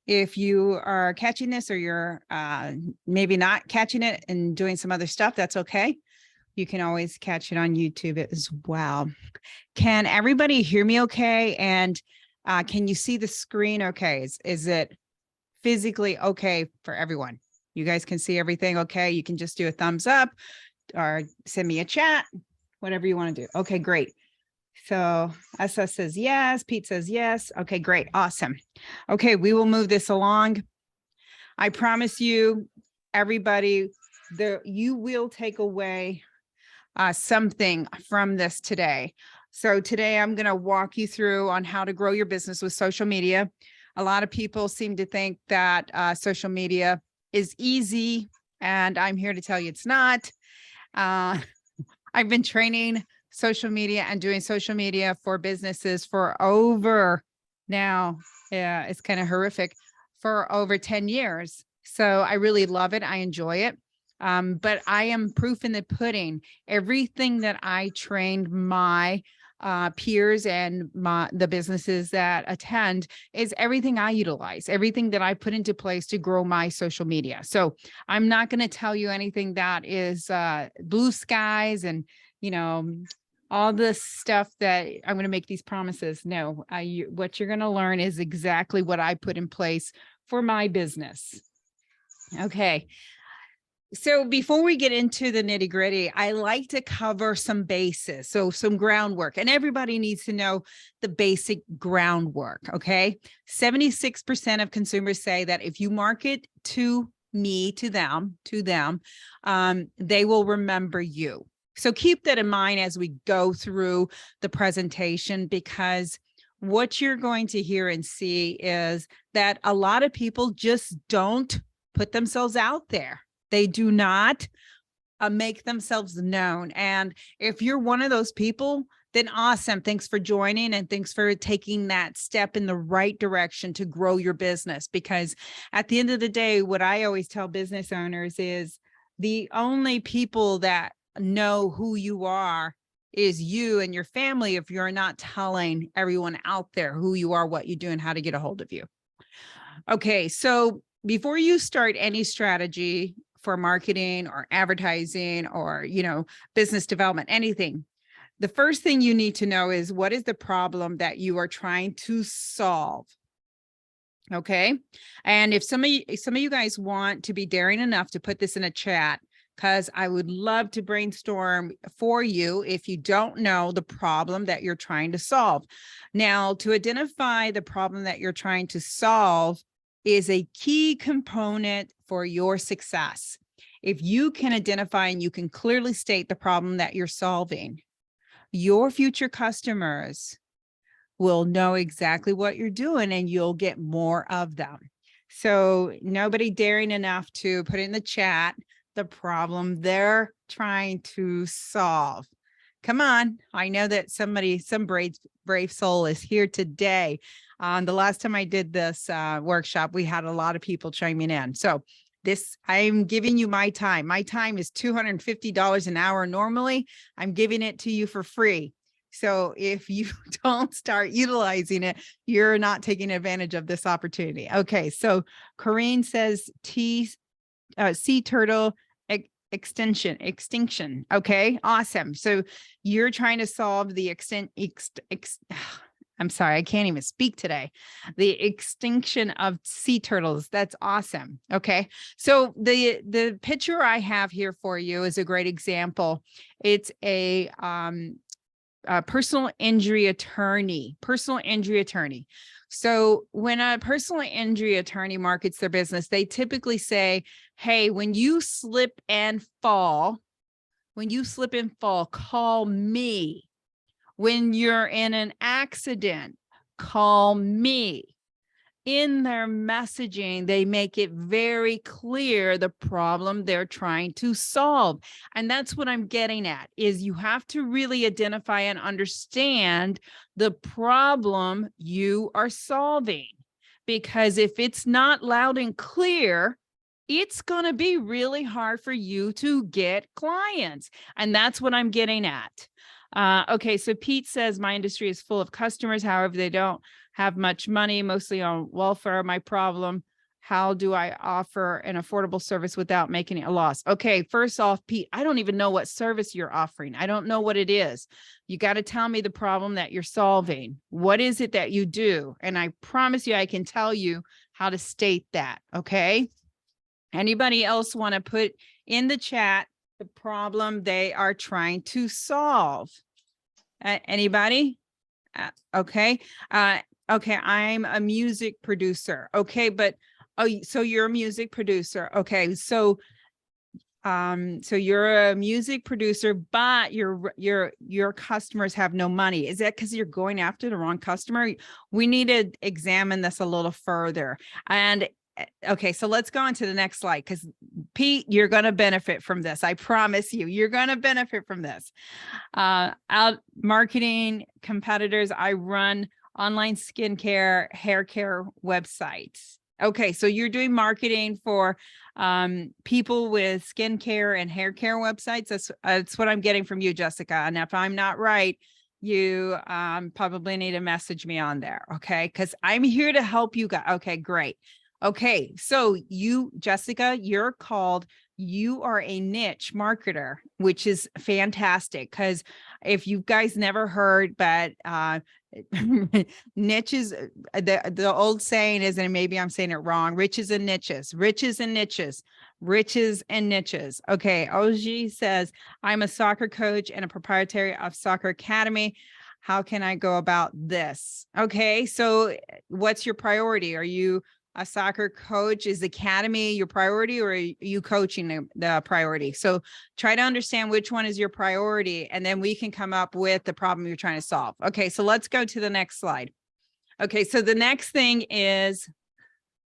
If you are catching this or you're maybe not catching it and doing some other stuff, that's okay. You can always catch it on YouTube as well. Can everybody hear me okay? And can you see the screen okay? Is it physically okay for everyone? You guys can see everything okay? You can just do a thumbs up or send me a chat, whatever you want to do. Okay, great. So SS says yes, Pete says yes. Okay, great, awesome. Okay, we will move this along. I promise you, everybody, you will take away something from this today. So today I'm going to walk you through on how to grow your business with social media. A lot of people seem to think that social media is easy, and I'm here to tell you it's not. I've been training social media and doing social media for businesses for over now. Yeah, it's kind of horrific, for over 10 years. So I really love it. I enjoy it. But I am proof in the pudding. Everything that I trained my peers and the businesses that attend is everything I utilize, everything that I put into place to grow my social media. So I'm not going to tell you anything that is blue skies and, all this stuff that I'm going to make these promises. No, what you're going to learn is exactly what I put in place for my business. Okay. So before we get into the nitty gritty, I like to cover some bases. So some groundwork, and everybody needs to know the basic groundwork. Okay. 76% of consumers say that if you market to them, they will remember you. So keep that in mind as we go through the presentation, because what you're going to hear and see is that a lot of people just don't put themselves out there. They do not make themselves known. And if you're one of those people, then awesome. Thanks for joining, and thanks for taking that step in the right direction to grow your business. Because at the end of the day, what I always tell business owners is the only people that know who you are is you and your family, if you're not telling everyone out there who you are, what you do, and how to get a hold of you. Okay, so before you start any strategy for marketing or advertising or, business development, anything, the first thing you need to know is, what is the problem that you are trying to solve? Okay. And if some of you guys want to be daring enough to put this in a chat, because I would love to brainstorm for you if you don't know the problem that you're trying to solve. Now, to identify the problem that you're trying to solve is a key component for your success. If you can identify and you can clearly state the problem that you're solving, your future customers will know exactly what you're doing, and you'll get more of them. So nobody daring enough to put in the chat the problem they're trying to solve. Come on. I know that some brave soul is here today. The last time I did this workshop, we had a lot of people chiming in. So I'm giving you my time. My time is $250 an hour. Normally, I'm giving it to you for free. So if you don't start utilizing it, you're not taking advantage of this opportunity. Okay. So Corinne says sea turtle extinction. Okay, awesome. So you're trying to solve the I'm sorry, I can't even speak today. The extinction of sea turtles. That's awesome. Okay. So the picture I have here for you is a great example. It's a personal injury attorney. So when a personal injury attorney markets their business, they typically say, hey, when you slip and fall, call me. When you're in an accident, call me. In their messaging, they make it very clear the problem they're trying to solve. And that's what I'm getting at, is you have to really identify and understand the problem you are solving. Because if it's not loud and clear, it's going to be really hard for you to get clients. And that's what I'm getting at. Okay, so Pete says my industry is full of customers. However, they don't have much money, mostly on welfare. My problem, how do I offer an affordable service without making it a loss? Okay, first off, Pete, I don't even know what service you're offering. I don't know what it is. You got to tell me the problem that you're solving. What is it that you do? And I promise you, I can tell you how to state that, okay? Anybody else want to put in the chat the problem they are trying to solve? Anybody? Okay. Okay, I'm a music producer. Okay, but so you're a music producer. Okay, so you're a music producer, but your customers have no money. Is that because you're going after the wrong customer? We need to examine this a little further. And okay, so let's go on to the next slide, because Pete, you're going to benefit from this. I promise you, you're going to benefit from this. Out marketing competitors, I run online skincare, hair care websites. Okay, so you're doing marketing for people with skincare and hair care websites. That's what I'm getting from you, Jessica. And if I'm not right, you probably need to message me on there. Okay, because I'm here to help you guys. Okay, great. Okay, so you, Jessica, you are a niche marketer, which is fantastic, because if you guys never heard, but niches, the old saying is, and maybe I'm saying it wrong, riches and niches, riches and niches, riches and niches. Okay, OG says, I'm a soccer coach and a proprietary of Soccer Academy. How can I go about this? Okay, so what's your priority? Are you a soccer coach? Is academy your priority, or are you coaching the priority? So try to understand which one is your priority, and then we can come up with the problem you're trying to solve. Okay, so let's go to the next slide. Okay, so the next thing is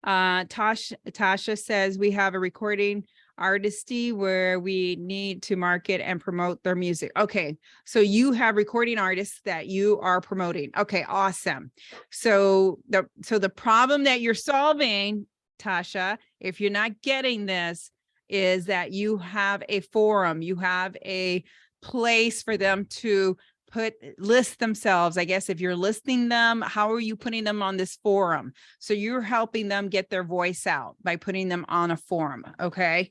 Tasha says we have a recording artistry where we need to market and promote their music. Okay, so you have recording artists that you are promoting. Okay, awesome. So the problem that you're solving, Tasha, if you're not getting this, is that you have a forum, you have a place for them to list themselves. I guess if you're listing them, how are you putting them on this forum? So you're helping them get their voice out by putting them on a forum. Okay.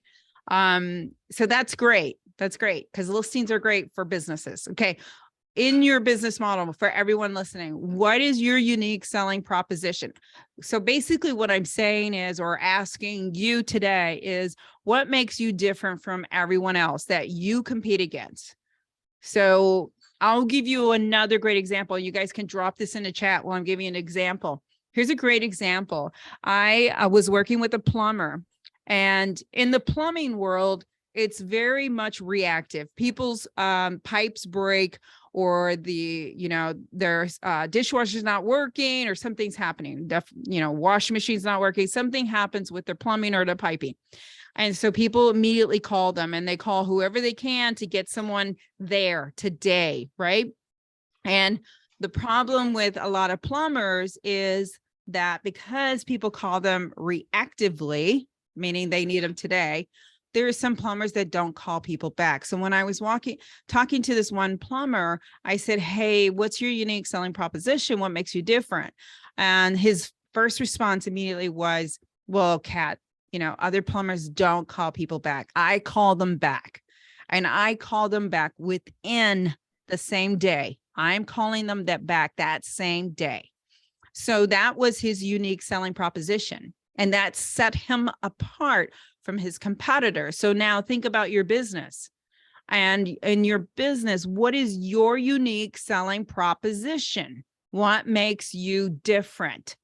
So that's great. That's great, because listings are great for businesses. Okay. In your business model, for everyone listening, what is your unique selling proposition? So basically what I'm saying is, or asking you today is, what makes you different from everyone else that you compete against? So I'll give you another great example. You guys can drop this in the chat while I'm giving you an example. Here's a great example. I was working with a plumber, and in the plumbing world, it's very much reactive. People's pipes break, or their dishwasher's not working, or something's happening. Washing machine's not working. Something happens with their plumbing or the piping. And so people immediately call them, and they call whoever they can to get someone there today, right? And the problem with a lot of plumbers is that because people call them reactively, meaning they need them today, there are some plumbers that don't call people back. So when I was talking to this one plumber, I said, hey, what's your unique selling proposition? What makes you different? And his first response immediately was, well, Kat, other plumbers don't call people back. I call them back, and I call them back within the same day. I'm calling them back that same day. So that was his unique selling proposition, and that set him apart from his competitors. So now think about your business, and in your business, what is your unique selling proposition? What makes you different?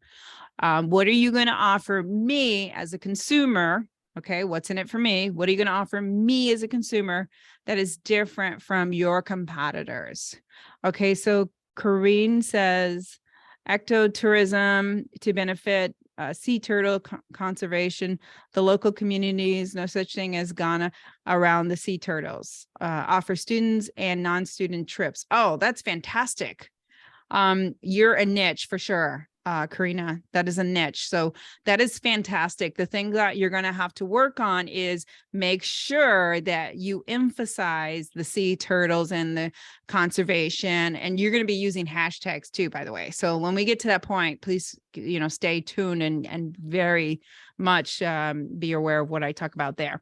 What are you going to offer me as a consumer? Okay, what's in it for me? What are you going to offer me as a consumer that is different from your competitors? Okay, so Corrine says ectotourism to benefit sea turtle conservation, the local communities, no such thing as Ghana around the sea turtles, offer students and non-student trips. Oh, that's fantastic. You're a niche for sure. Karina. That is a niche. So that is fantastic. The thing that you're going to have to work on is make sure that you emphasize the sea turtles and the conservation, and you're going to be using hashtags too, by the way. So when we get to that point, please, stay tuned and very much be aware of what I talk about there.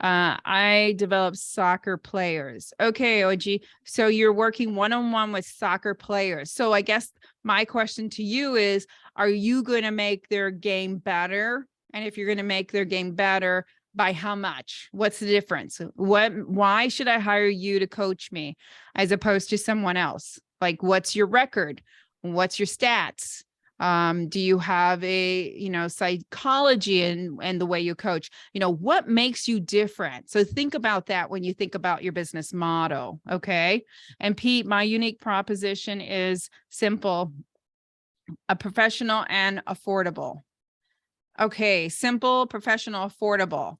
I develop soccer players. Okay, OG. So you're working one-on-one with soccer players. So I guess my question to you is, are you going to make their game better? And if you're going to make their game better, by how much? What's the difference? Why should I hire you to coach me as opposed to someone else? Like, what's your record? What's your stats? Do you have a, psychology and the way you coach? What makes you different? So think about that when you think about your business model. Okay. And Pete, my unique proposition is simple, a professional and affordable. Okay. Simple, professional, affordable.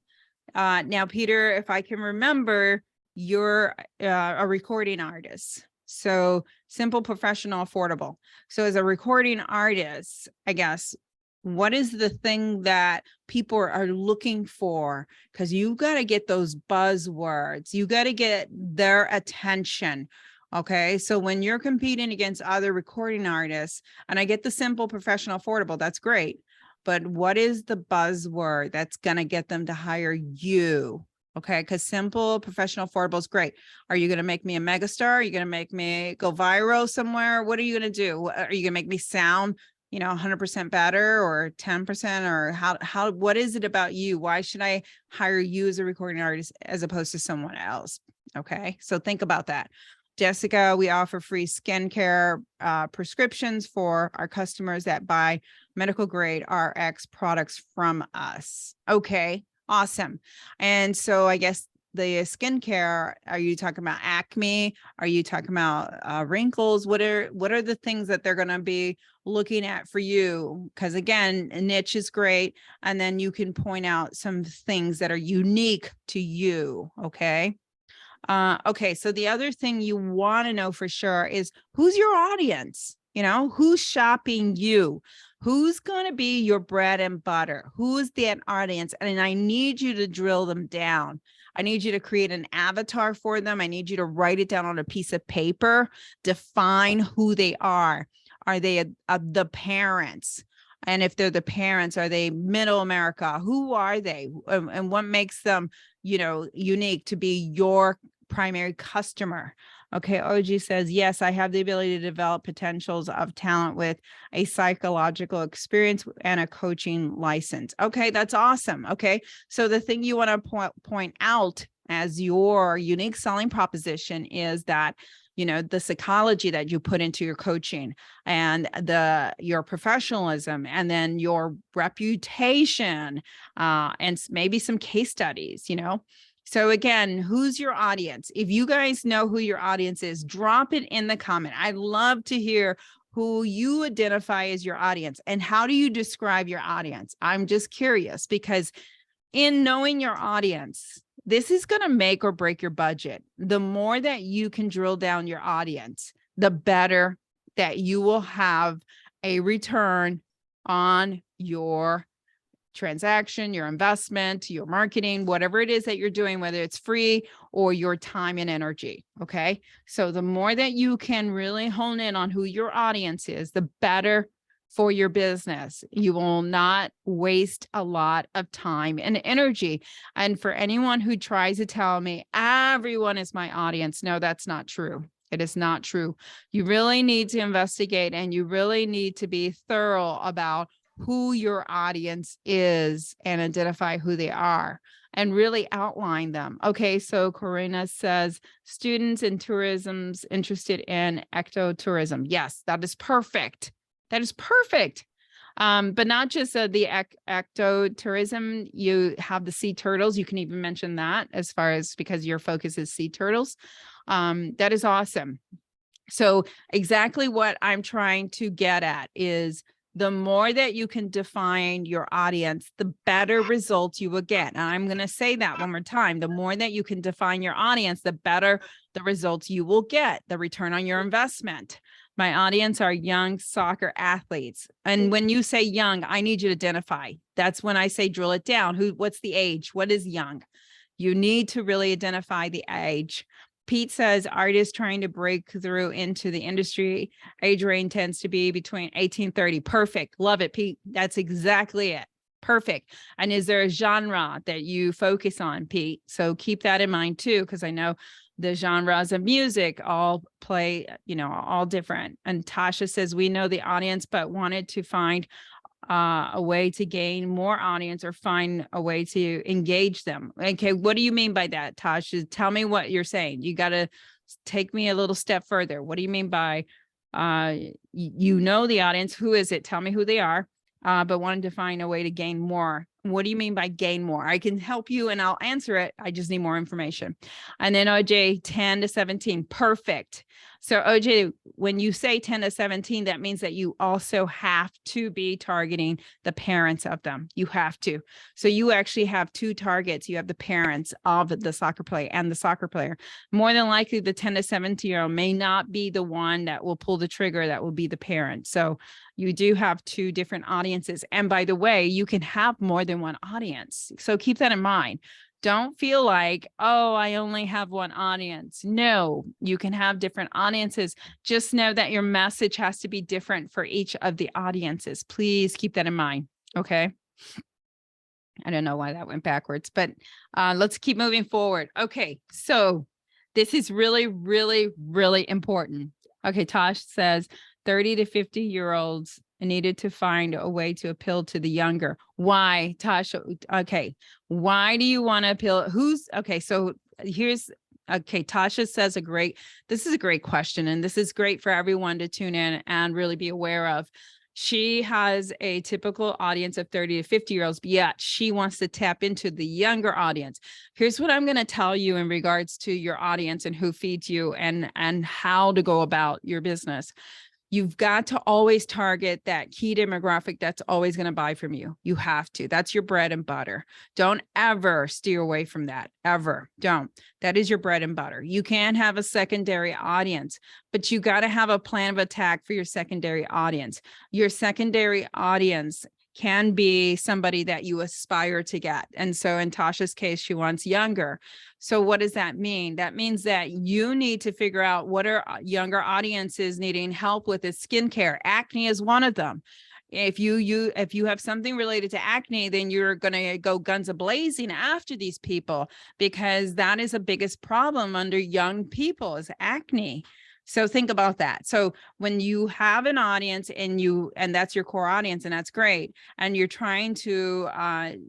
Now, Peter, if I can remember, you're a recording artist. So simple, professional, affordable. So as a recording artist, I guess, what is the thing that people are looking for? Because you've got to get those buzzwords. You got to get their attention. Okay. So when you're competing against other recording artists, and I get the simple, professional, affordable, that's great. But what is the buzzword that's going to get them to hire you? Okay, because simple, professional, affordable is great. Are you going to make me a megastar? Are you going to make me go viral somewhere? What are you going to do? Are you going to make me sound, 100% better or 10%? Or what is it about you? Why should I hire you as a recording artist as opposed to someone else? Okay, so think about that. Jessica, we offer free skincare prescriptions for our customers that buy medical grade RX products from us. Okay. Awesome. And so I guess the skincare, are you talking about acne? Are you talking about wrinkles? What are the things that they're going to be looking at for you? Because again, a niche is great. And then you can point out some things that are unique to you. Okay. Okay. So the other thing you want to know for sure is, who's your audience? Who's shopping you? Who's going to be your bread and butter? Who's that audience? And I need you to drill them down. I need you to create an avatar for them. I need you to write it down on a piece of paper. Define who they are. Are they the parents? And if they're the parents, are they middle America? Who are they? And what makes them, unique to be your primary customer? Okay, OG says, yes, I have the ability to develop potentials of talent with a psychological experience and a coaching license. Okay, that's awesome. Okay, so the thing you want to point out as your unique selling proposition is that, the psychology that you put into your coaching and your professionalism, and then your reputation, and maybe some case studies, So again, who's your audience? If you guys know who your audience is, drop it in the comment. I'd love to hear who you identify as your audience, and how do you describe your audience? I'm just curious, because in knowing your audience, this is going to make or break your budget. The more that you can drill down your audience, the better that you will have a return on your transaction, your investment, your marketing, whatever it is that you're doing, whether it's free or your time and energy. Okay. So the more that you can really hone in on who your audience is, the better for your business. You will not waste a lot of time and energy. And for anyone who tries to tell me everyone is my audience, no, that's not true. It is not true. You really need to investigate, and you really need to be thorough about who your audience is and identify who they are and really outline them. Okay, so Corina says, students in tourism's interested in ectotourism. Yes, that is perfect. That is perfect. But not just the ectotourism, you have the sea turtles. You can even mention that, as far as, because your focus is sea turtles. That is awesome. So exactly what I'm trying to get at is, the more that you can define your audience, the better results you will get. And I'm going to say that one more time. The more that you can define your audience, the better the results you will get, the return on your investment. My audience are young soccer athletes. And when you say young, I need you to identify. That's when I say drill it down. What's the age? What is young? You need to really identify the age. Pete says artists trying to break through into the industry, age range tends to be between 18 and 30. Perfect. Love it, Pete. That's exactly it. Perfect. And is there a genre that you focus on, Pete? So keep that in mind too, because I know the genres of music all play, all different. And Tasha says, we know the audience, but wanted to find a way to gain more audience or find a way to engage them. Okay, what do you mean by that, Tasha? Tell me what you're saying. You got to take me a little step further. What do you mean by you know the audience? Who is it? Tell me who they are, but wanted to find a way to gain more. What do you mean by gain more? I can help you and I'll answer it. I just need more information. And then OJ, 10 to 17. Perfect. So OJ, when you say 10 to 17, that means that you also have to be targeting the parents of them. You have to. So you actually have two targets. You have the parents of the soccer player and the soccer player. More than likely, the 10 to 17-year-old may not be the one that will pull the trigger. That will be the parent. So you do have two different audiences. And by the way, you can have more than one audience. So keep that in mind. Don't feel like, oh, I only have one audience. No, you can have different audiences. Just know that your message has to be different for each of the audiences. Please keep that in mind. Okay. I don't know why that went backwards, but let's keep moving forward. Okay. So this is really, really, really important. Okay. Tosh says 30 to 50-year-olds needed to find a way to appeal to the younger. Why, Tasha? Okay. Why do you want to appeal? Okay. So Tasha says this is a great question. And this is great for everyone to tune in and really be aware of. She has a typical audience of 30 to 50-year-olds, but yet she wants to tap into the younger audience. Here's what I'm going to tell you in regards to your audience and who feeds you and how to go about your business. You've got to always target that key demographic that's always going to buy from you. You have to. That's your bread and butter. Don't ever steer away from that. Ever. Don't. That is your bread and butter. You can have a secondary audience, but you got to have a plan of attack for your secondary audience. Your secondary audience can be somebody that you aspire to get. And so in Tasha's case, she wants younger. So what does that mean? That means that you need to figure out what are younger audiences needing help with is skincare. Acne is one of them. If you have something related to acne, then you're going to go guns a-blazing after these people, because that is the biggest problem under young people is acne. So think about that. So when you have an audience and that's your core audience, and that's great, and you're trying to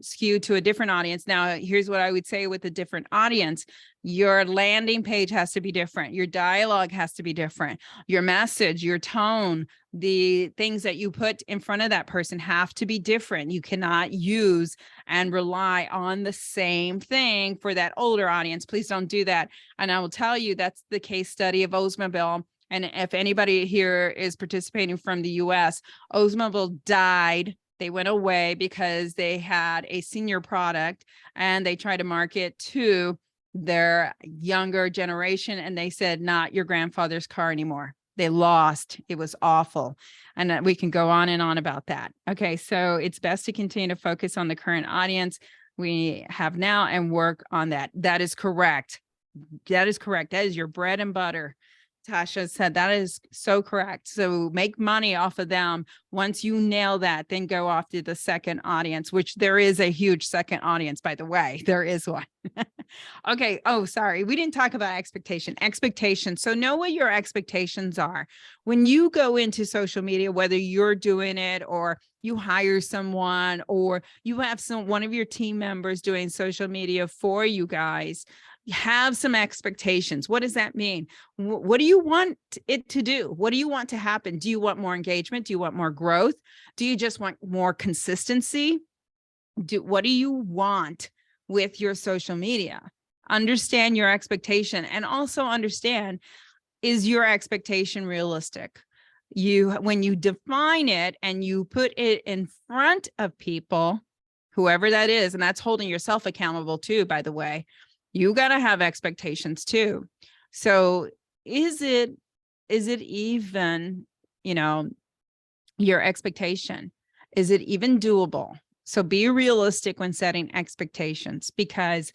skew to a different audience. Now, here's what I would say with a different audience. Your landing page has to be different. Your dialogue has to be different. Your message, your tone, the things that you put in front of that person have to be different. You cannot use and rely on the same thing for that older audience. Please don't do that. And I will tell you, that's the case study of Oldsmobile. And if anybody here is participating from the US, Oldsmobile died. They went away because they had a senior product and they tried to market to their younger generation. And they said, not your grandfather's car anymore. They lost. It was awful. And we can go on and on about that. Okay. So it's best to continue to focus on the current audience we have now and work on that. That is correct. That is correct. That is your bread and butter. Tasha said that is so correct. So make money off of them. Once you nail that, then go off to the second audience, which there is a huge second audience, by the way. There is one. Okay. Oh, sorry. We didn't talk about expectations. So know what your expectations are. When you go into social media, whether you're doing it or you hire someone or you have one of your team members doing social media for you guys, have some expectations. What does that mean? What do you want it to do? What do you want to happen? Do you want more engagement? Do you want more growth? Do you just want more consistency? What do you want with your social media? Understand your expectation, and also understand, is your expectation realistic? When you define it and you put it in front of people, whoever that is, and that's holding yourself accountable too, by the way, you got to have expectations too. So is it even, your expectation? Is it even doable? So be realistic when setting expectations, because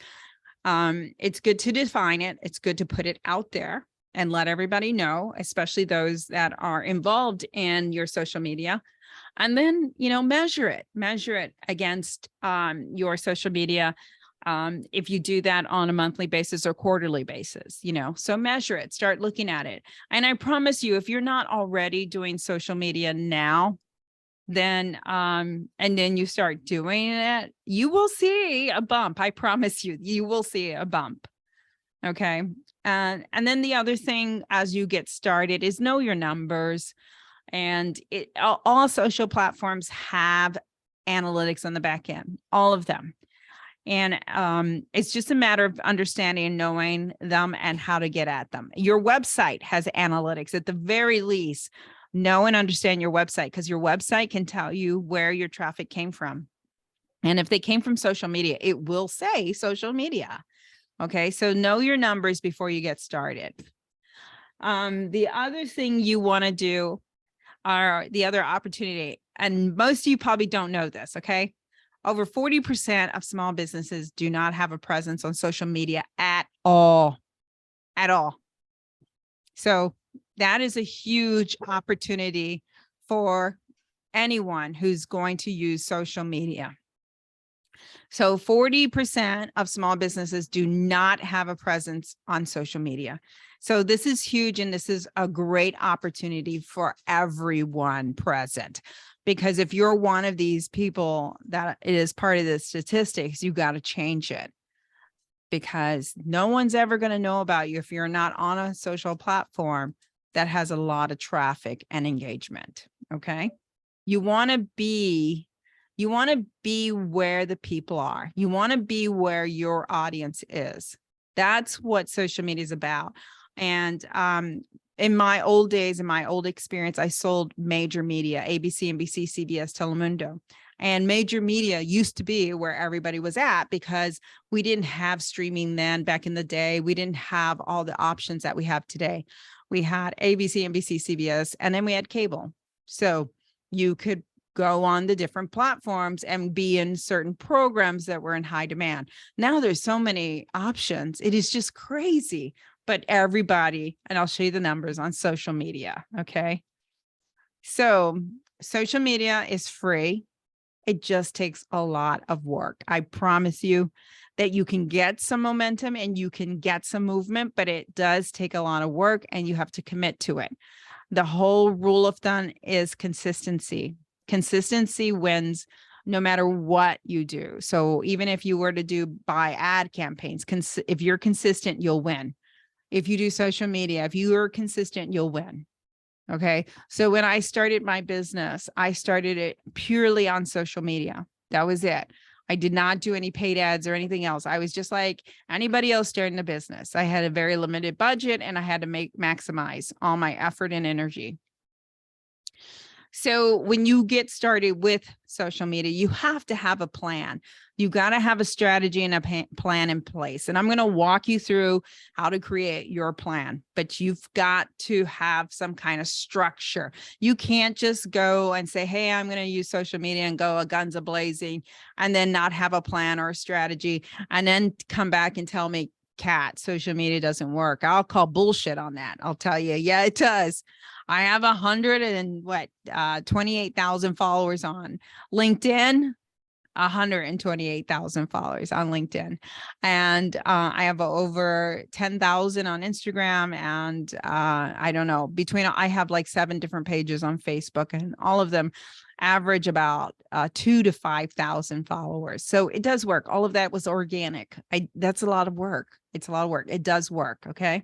it's good to define it. It's good to put it out there and let everybody know, especially those that are involved in your social media. And then, measure it against your social media. If you do that on a monthly basis or quarterly basis, so measure it, start looking at it. And I promise you, if you're not already doing social media now, then and then you start doing it, you will see a bump. I promise you will see a bump. Okay. And then the other thing as you get started is know your numbers. And all social platforms have analytics on the back end, all of them. And it's just a matter of understanding and knowing them and how to get at them. Your website has analytics. At the very least, know and understand your website, because your website can tell you where your traffic came from. And if they came from social media, it will say social media. Okay, so know your numbers before you get started. The other thing you want to do, are the other opportunity, and most of you probably don't know this, okay? Over 40% of small businesses do not have a presence on social media at all. So that is a huge opportunity for anyone who's going to use social media. So 40% of small businesses do not have a presence on social media. So this is huge, and this is a great opportunity for everyone present. Because if you're one of these people that is part of the statistics, you got to change it. Because no one's ever going to know about you if you're not on a social platform that has a lot of traffic and engagement. Okay. You want to be where the people are. You want to be where your audience is. That's what social media is about. And in my old days, in my old experience, I sold major media, ABC, NBC, CBS, Telemundo. And major media used to be where everybody was at, because we didn't have streaming then. Back in the day, we didn't have all the options that we have today. We had ABC, NBC, CBS, and then we had cable. So you could go on the different platforms and be in certain programs that were in high demand. Now there's so many options. It is just crazy. But everybody, and I'll show you the numbers on social media. Okay. So social media is free. It just takes a lot of work. I promise you that you can get some momentum and you can get some movement, but it does take a lot of work and you have to commit to it. The whole rule of thumb is consistency. Consistency wins no matter what you do. So even if you were to buy ad campaigns, if you're consistent, you'll win. If you do social media, if you are consistent, you'll win. Okay. So when I started my business, I started it purely on social media. That was it. I did not do any paid ads or anything else. I was just like anybody else starting a business. I had a very limited budget and I had to maximize all my effort and energy. So when you get started with social media, you have to have a plan. You got to have a strategy and a plan in place. And I'm going to walk you through how to create your plan, but you've got to have some kind of structure. You can't just go and say, hey, I'm going to use social media and go guns a-blazing and then not have a plan or a strategy and then come back and tell me, Kat, social media doesn't work. I'll call bullshit on that. I'll tell you, yeah, it does. I have 28,000 followers on LinkedIn, 128,000 followers on LinkedIn. And I have over 10,000 on Instagram. And I don't know, I have like 7 different pages on Facebook, and all of them average about 2,000 to 5,000 followers. So it does work. All of that was organic. That's a lot of work. It's a lot of work. It does work. Okay.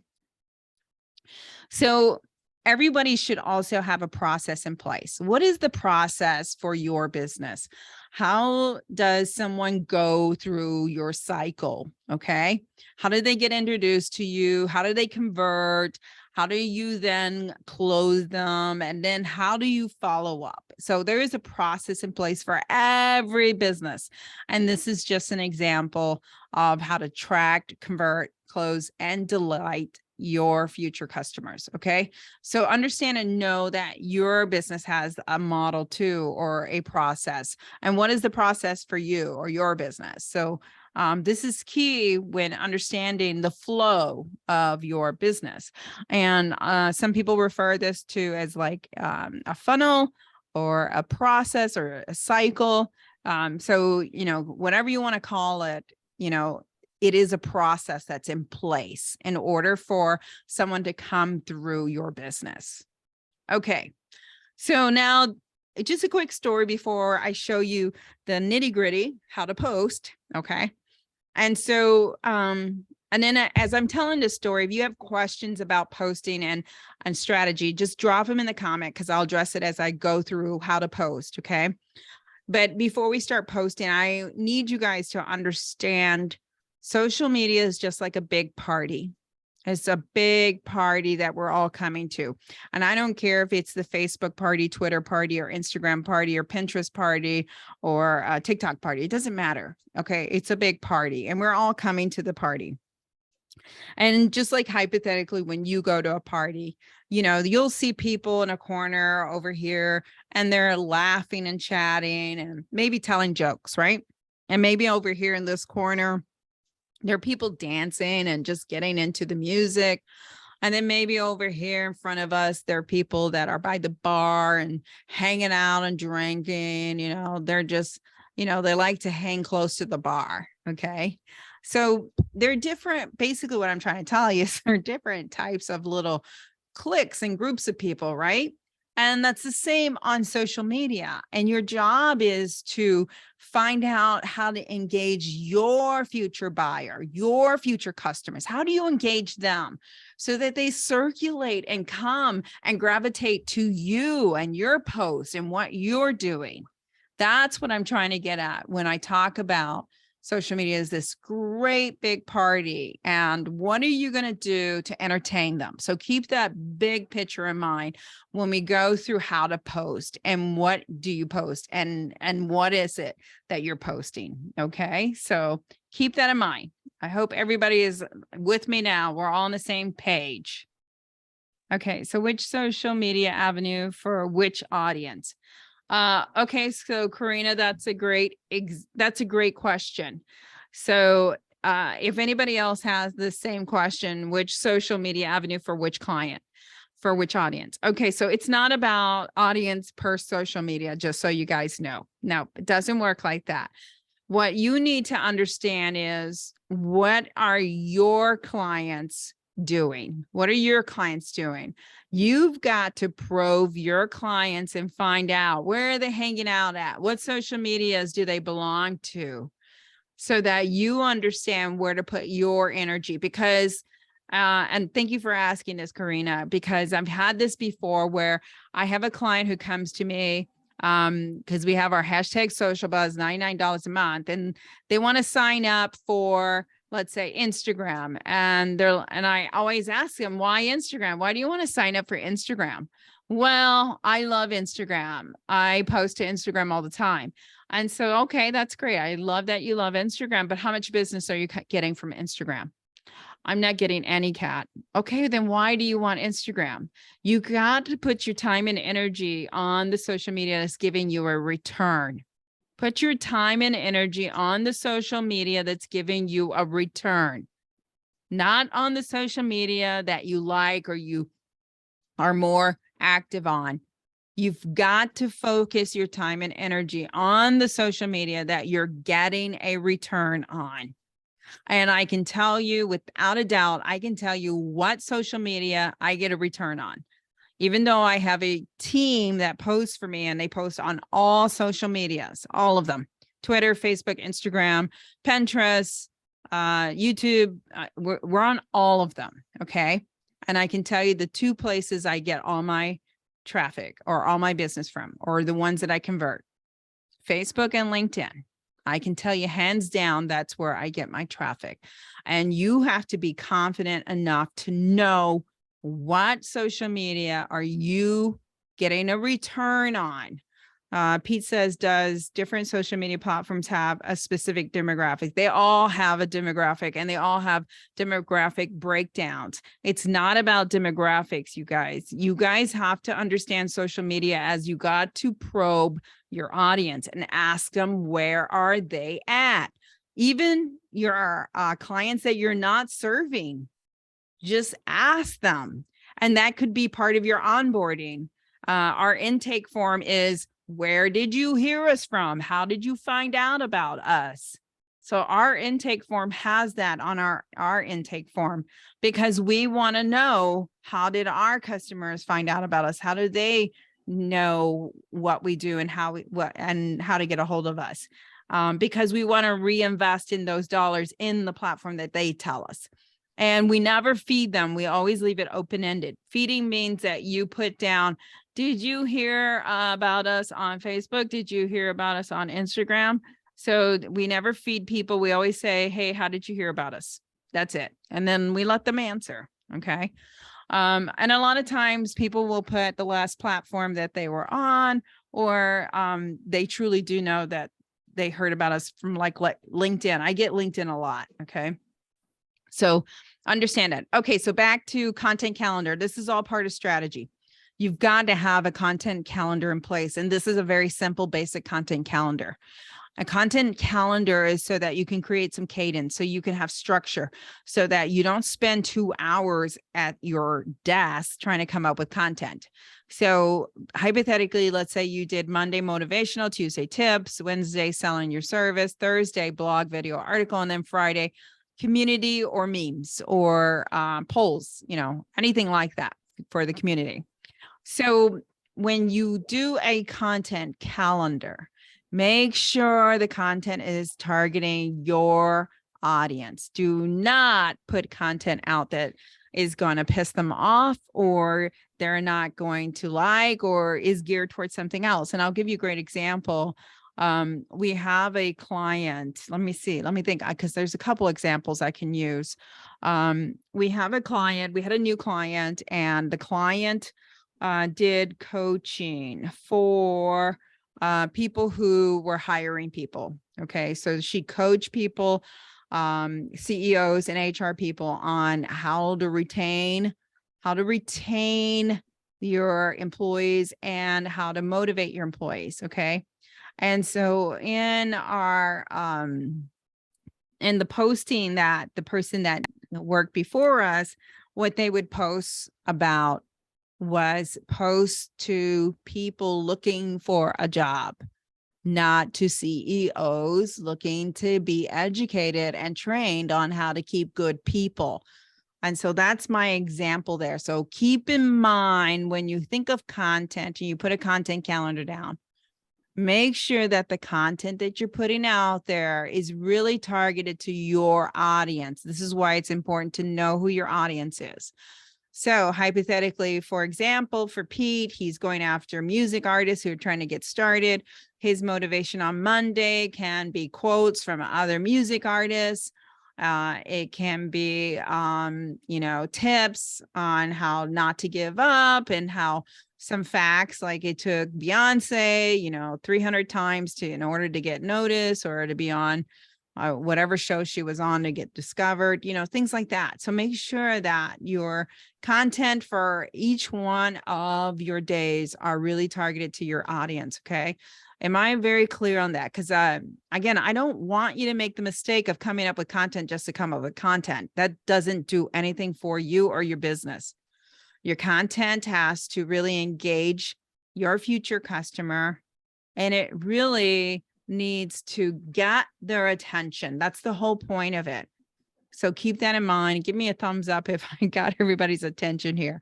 So everybody should also have a process in place. What is the process for your business? How does someone go through your cycle? Okay. How do they get introduced to you? How do they convert? How do you then close them? And then how do you follow up? So there is a process in place for every business. And this is just an example of how to track, convert, close, and delight your future customers. Okay. So understand and know that your business has a model too, or a process. And what is the process for you or your business? So this is key when understanding the flow of your business. And some people refer this to as like a funnel or a process or a cycle. So, whatever you want to call it, it is a process that's in place in order for someone to come through your business. Okay. So now just a quick story before I show you the nitty gritty, how to post. Okay. And so, and then as I'm telling this story, if you have questions about posting and strategy, just drop them in the comment because I'll address it as I go through how to post. Okay. But before we start posting, I need you guys to understand social media is just like a big party. It's a big party that we're all coming to. And I don't care if it's the Facebook party, Twitter party, or Instagram party, or Pinterest party, or a TikTok party. It doesn't matter. Okay. It's a big party and we're all coming to the party. And just like hypothetically, when you go to a party, you'll see people in a corner over here and they're laughing and chatting and maybe telling jokes, right? And maybe over here in this corner, there are people dancing and just getting into the music. And then maybe over here in front of us, there are people that are by the bar and hanging out and drinking. They're just, they like to hang close to the bar. Okay. So they're different. Basically, what I'm trying to tell you is there are different types of little cliques and groups of people, right? And that's the same on social media. And your job is to find out how to engage your future buyer, your future customers. How do you engage them so that they circulate and come and gravitate to you and your posts and what you're doing? That's what I'm trying to get at when I talk about social media is this great big party. And what are you going to do to entertain them? So keep that big picture in mind when we go through how to post and what do you post and what is it that you're posting. Okay. So keep that in mind. I hope everybody is with me now. We're all on the same page. Okay. So which social media avenue for which audience? Okay, so Karina, that's a great question. So if anybody else has the same question, which social media avenue for which client, for which audience? Okay, so it's not about audience per social media, just so you guys know. No, it doesn't work like that. What you need to understand is what are your clients doing? What are your clients doing? You've got to probe your clients and find out where are they hanging out at? What social medias do they belong to? So that you understand where to put your energy. Because, and thank you for asking this, Karina, because I've had this before where I have a client who comes to me because we have our hashtag social buzz, $99 a month, and they want to sign up for, let's say, Instagram. And I always ask them, why Instagram? Why do you want to sign up for Instagram? Well, I love Instagram. I post to Instagram all the time. And so, okay, that's great. I love that you love Instagram, but how much business are you getting from Instagram? I'm not getting any, Kat. Okay, then why do you want Instagram? You got to put your time and energy on the social media that's giving you a return. Put your time and energy on the social media that's giving you a return, not on the social media that you like or you are more active on. You've got to focus your time and energy on the social media that you're getting a return on. And I can tell you without a doubt, I can tell you what social media I get a return on. Even though I have a team that posts for me and they post on all social medias, all of them, Twitter, Facebook, Instagram, Pinterest, YouTube, we're on all of them. Okay. And I can tell you the two places I get all my traffic or all my business from, or the ones that I convert, Facebook and LinkedIn. I can tell you hands down, that's where I get my traffic. And you have to be confident enough to know what social media are you getting a return on Pete says, does different social media platforms have a specific demographic? They all have a demographic, and they all have demographic breakdowns. It's not about demographics, you guys. You guys have to understand social media as you got to probe your audience and ask them, where are they at? Even your clients that you're not serving, just ask them. And that could be part of your onboarding. Our intake form is, where did you hear us from? How did you find out about us? So our intake form has that on our intake form, because we want to know, how did our customers find out about us? How do they know what we do and how to get a hold of us? Because we want to reinvest in those dollars in the platform that they tell us. And we never feed them. We always leave it open-ended. Feeding means that you put down, did you hear about us on Facebook? Did you hear about us on Instagram? So we never feed people. We always say, hey, how did you hear about us? That's it. And then we let them answer. Okay. And a lot of times people will put the last platform that they were on, or they truly do know that they heard about us from like LinkedIn. I get LinkedIn a lot. Okay. So understand that. Okay. So back to content calendar. This is all part of strategy. You've got to have a content calendar in place. And this is a very simple, basic content calendar. A content calendar is so that you can create some cadence, so you can have structure, so that you don't spend 2 hours at your desk trying to come up with content. So hypothetically, let's say you did Monday motivational, Tuesday tips, Wednesday selling your service, Thursday blog, video, article, and then Friday community or memes or polls, anything like that for the community. So when you do a content calendar, make sure the content is targeting your audience. Do not put content out that is going to piss them off, or they're not going to like, or is geared towards something else. And I'll give you a great example. We have a client. Let me think, because there's a couple examples I can use. We have a client, we had a new client, and the client did coaching for people who were hiring people. Okay. So she coached people, CEOs and HR people, on how to retain your employees and how to motivate your employees. Okay. And so in our, in the posting that the person that worked before us, what they would post about was post to people looking for a job, not to CEOs looking to be educated and trained on how to keep good people. And so that's my example there. So keep in mind, when you think of content and you put a content calendar down, make sure that the content that you're putting out there is really targeted to your audience. This is why it's important to know who your audience is. So hypothetically, for example, for Pete, he's going after music artists who are trying to get started. His motivation on Monday can be quotes from other music artists. It can be, tips on how not to give up, and how some facts, like it took Beyonce, 300 times in order to get noticed, or to be on whatever show she was on to get discovered, things like that. So make sure that your content for each one of your days are really targeted to your audience. Okay. Am I very clear on that? Because again, I don't want you to make the mistake of coming up with content just to come up with content. That doesn't do anything for you or your business. Your content has to really engage your future customer, and it really needs to get their attention. That's the whole point of it. So keep that in mind. Give me a thumbs up if I got everybody's attention here.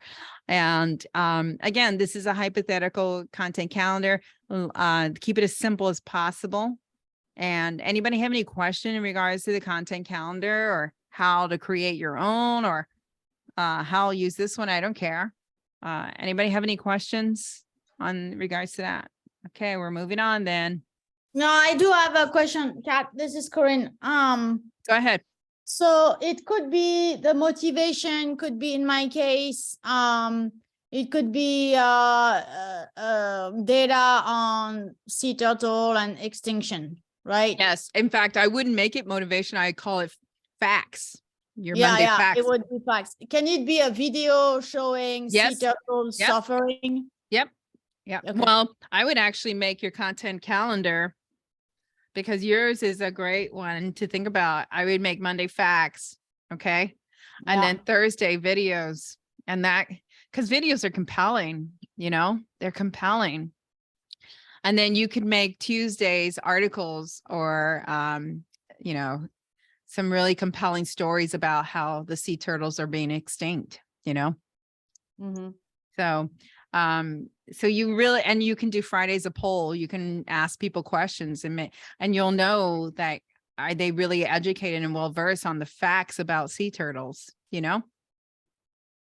And again, this is a hypothetical content calendar. Keep it as simple as possible. And anybody have any question in regards to the content calendar, or how to create your own, or how I'll use this one? I don't care. Anybody have any questions on regards to that? Okay, we're moving on then. No, I do have a question, Kat. This is Corinne. Go ahead. So it could be the motivation, could be, in my case, It could be data on sea turtle and extinction, right? Yes. In fact, I wouldn't make it motivation. I call it facts. Your Yeah, Monday yeah, facts. it would be facts. Can it be a video showing sea Yes. turtles Yep. suffering? Yep. Yep. Okay. Well, I would actually make your content calendar because yours is a great one to think about. I would make Monday facts. Okay. And Yeah. then Thursday videos, and that because videos are compelling, you know, they're compelling. And then you could make Tuesdays articles or, you know, some really compelling stories about how the sea turtles are being extinct, you know? Mhm. So, so you really, and you can do Fridays a poll. You can ask people questions and you'll know that are they really educated and well versed on the facts about sea turtles, you know?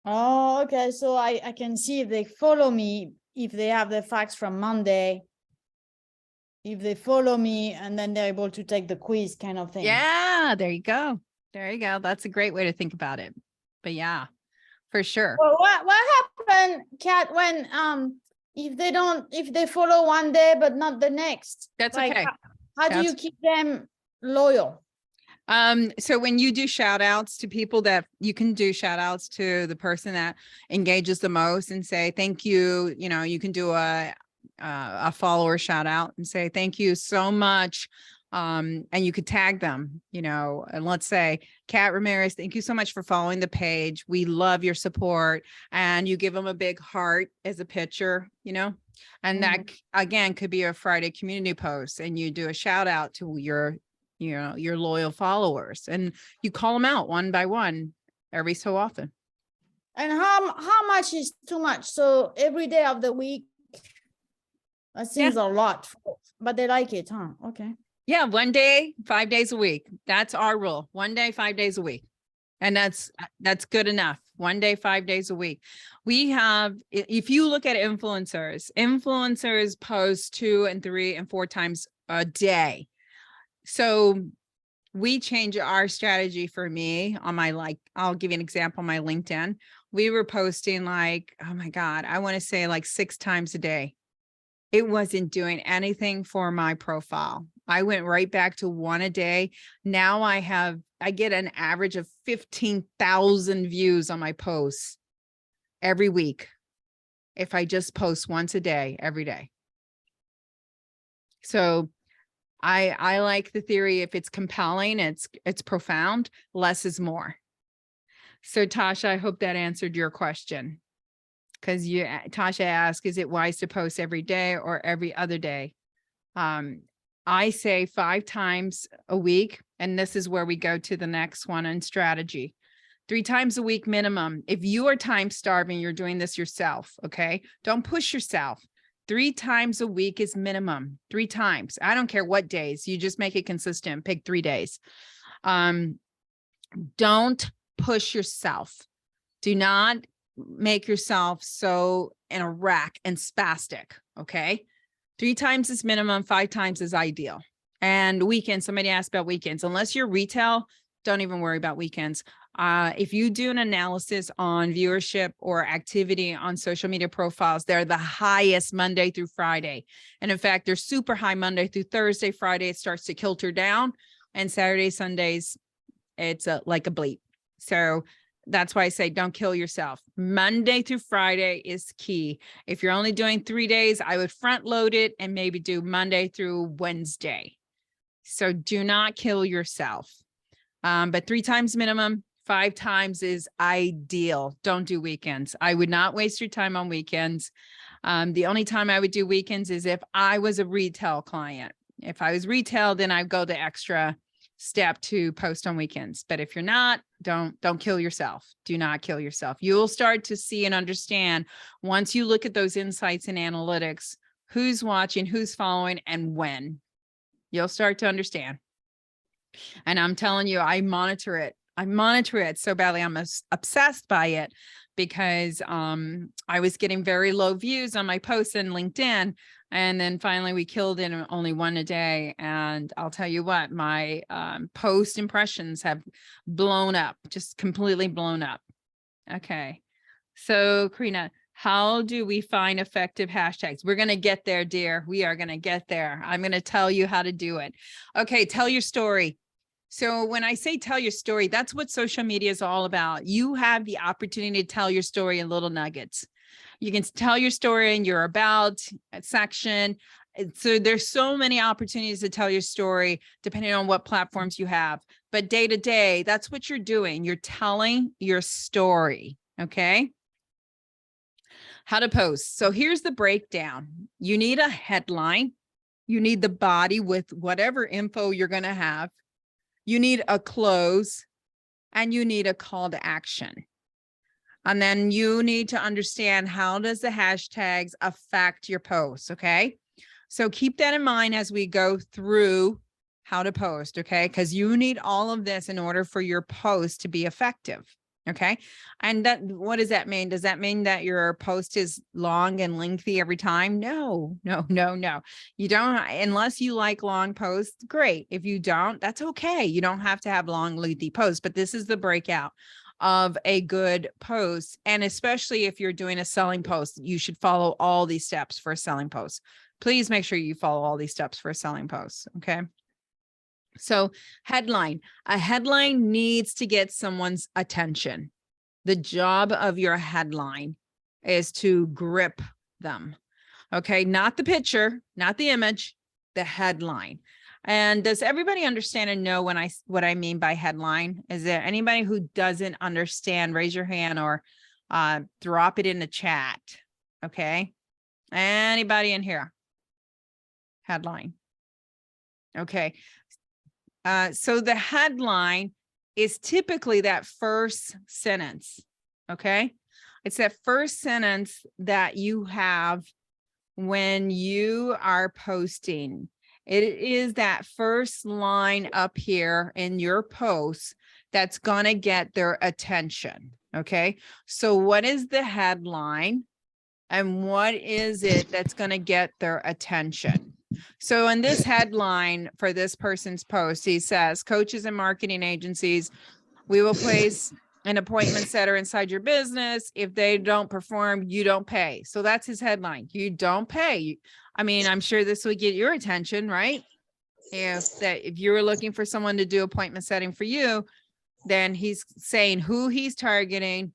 Oh, okay. So I can see if they follow me, if they have the facts from Monday, if they follow me, and then they're able to take the quiz kind of thing. Yeah, there you go. There you go. That's a great way to think about it. But yeah, for sure. Well, what happened, Kat, when if they follow one day but not the next? That's Like, okay. how do you That's- keep them loyal? So when you do shout outs to people that you can do shout outs to the person that engages the most and say, thank you, you know, you can do a follower shout out and say, thank you so much. And you could tag them, you know, and let's say, Kat Ramirez, thank you so much for following the page. We love your support. And you give them a big heart as a picture, you know, and that again could be a Friday community post, and you do a shout out to your loyal followers, and you call them out one by one every so often. And how much is too much? So every day of the week, that seems a lot, but they like it, huh? Okay. Yeah, one day, 5 days a week. That's our rule. One day, 5 days a week. And that's good enough. One day, 5 days a week. We have, if you look at influencers post 2 and 3 and 4 times a day. So we change our strategy. For me on my, like, I'll give you an example, my LinkedIn, we were posting like, oh my God, I want to say like 6 times a day. It wasn't doing anything for my profile. I went right back to 1 a day. Now I get an average of 15,000 views on my posts every week if I just post once a day, every day. So I like the theory, if it's compelling, it's profound, less is more. So Tasha, I hope that answered your question. Because Tasha asked, is it wise to post every day or every other day? I say 5 times a week. And this is where we go to the next one on strategy. 3 times a week minimum. If you are time starving, you're doing this yourself. Okay. Don't push yourself. 3 times a week is minimum. 3 times. I don't care what days. You just make it consistent. Pick 3 days. Don't push yourself. Do not make yourself so in a rack and spastic. Okay. 3 times is minimum, 5 times is ideal. And weekends, somebody asked about weekends. Unless you're retail, don't even worry about weekends. If you do an analysis on viewership or activity on social media profiles, they're the highest Monday through Friday. And in fact, they're super high Monday through Thursday. Friday, it starts to kilter down. And Saturday, Sundays, it's like a bleep. So that's why I say don't kill yourself. Monday through Friday is key. If you're only doing 3 days, I would front load it and maybe do Monday through Wednesday. So do not kill yourself. But 3 times minimum, 5 times is ideal. Don't do weekends. I would not waste your time on weekends. The only time I would do weekends is if I was a retail client. If I was retail, then I'd go the extra step to post on weekends. But if you're not, don't kill yourself. Do not kill yourself. You'll start to see and understand once you look at those insights and analytics, who's watching, who's following, and when. You'll start to understand. And I'm telling you, I monitor it. I monitor it so badly. I'm obsessed by it because I was getting very low views on my posts in LinkedIn. And then finally we killed it only 1 a day. And I'll tell you what, my post impressions have blown up, just completely blown up. Okay. So Karina, How do we find effective hashtags? We're going to get there, dear. We are going to get there. I'm going to tell you how to do it. Okay, tell your story. So when I say tell your story, that's what social media is all about. You have the opportunity to tell your story in little nuggets. You can tell your story in your about section. So there's so many opportunities to tell your story depending on what platforms you have. But day to day, that's what you're doing. You're telling your story. Okay. How to post. So here's the breakdown. You need a headline. You need the body with whatever info you're going to have. You need a close, and you need a call to action. And then you need to understand, how does the hashtags affect your posts? Okay. So keep that in mind as we go through how to post. Okay. Because you need all of this in order for your post to be effective. Okay. And that, what does that mean? Does that mean that your post is long and lengthy every time? No, no, no, no. You don't, unless you like long posts. Great. If you don't, that's okay. You don't have to have long, lengthy posts, but this is the breakout of a good post. And especially if you're doing a selling post, you should follow all these steps for a selling post. Please make sure you follow all these steps for a selling post. Okay. So headline, a headline needs to get someone's attention. The job of your headline is to grip them. Okay. Not the picture, not the image, the headline. And does everybody understand and know what I mean by headline? Is there anybody who doesn't understand? Raise your hand or drop it in the chat. Okay. Anybody in here? Headline. Okay. So the headline is typically that first sentence. Okay. It's that first sentence that you have when you are posting. It is that first line up here in your post that's going to get their attention. Okay. So what is the headline and what is it that's going to get their attention? So in this headline for this person's post, he says, coaches and marketing agencies, we will place an appointment setter inside your business. If they don't perform, you don't pay. So that's his headline. You don't pay. I mean, I'm sure this would get your attention, right? If you were looking for someone to do appointment setting for you, then he's saying who he's targeting.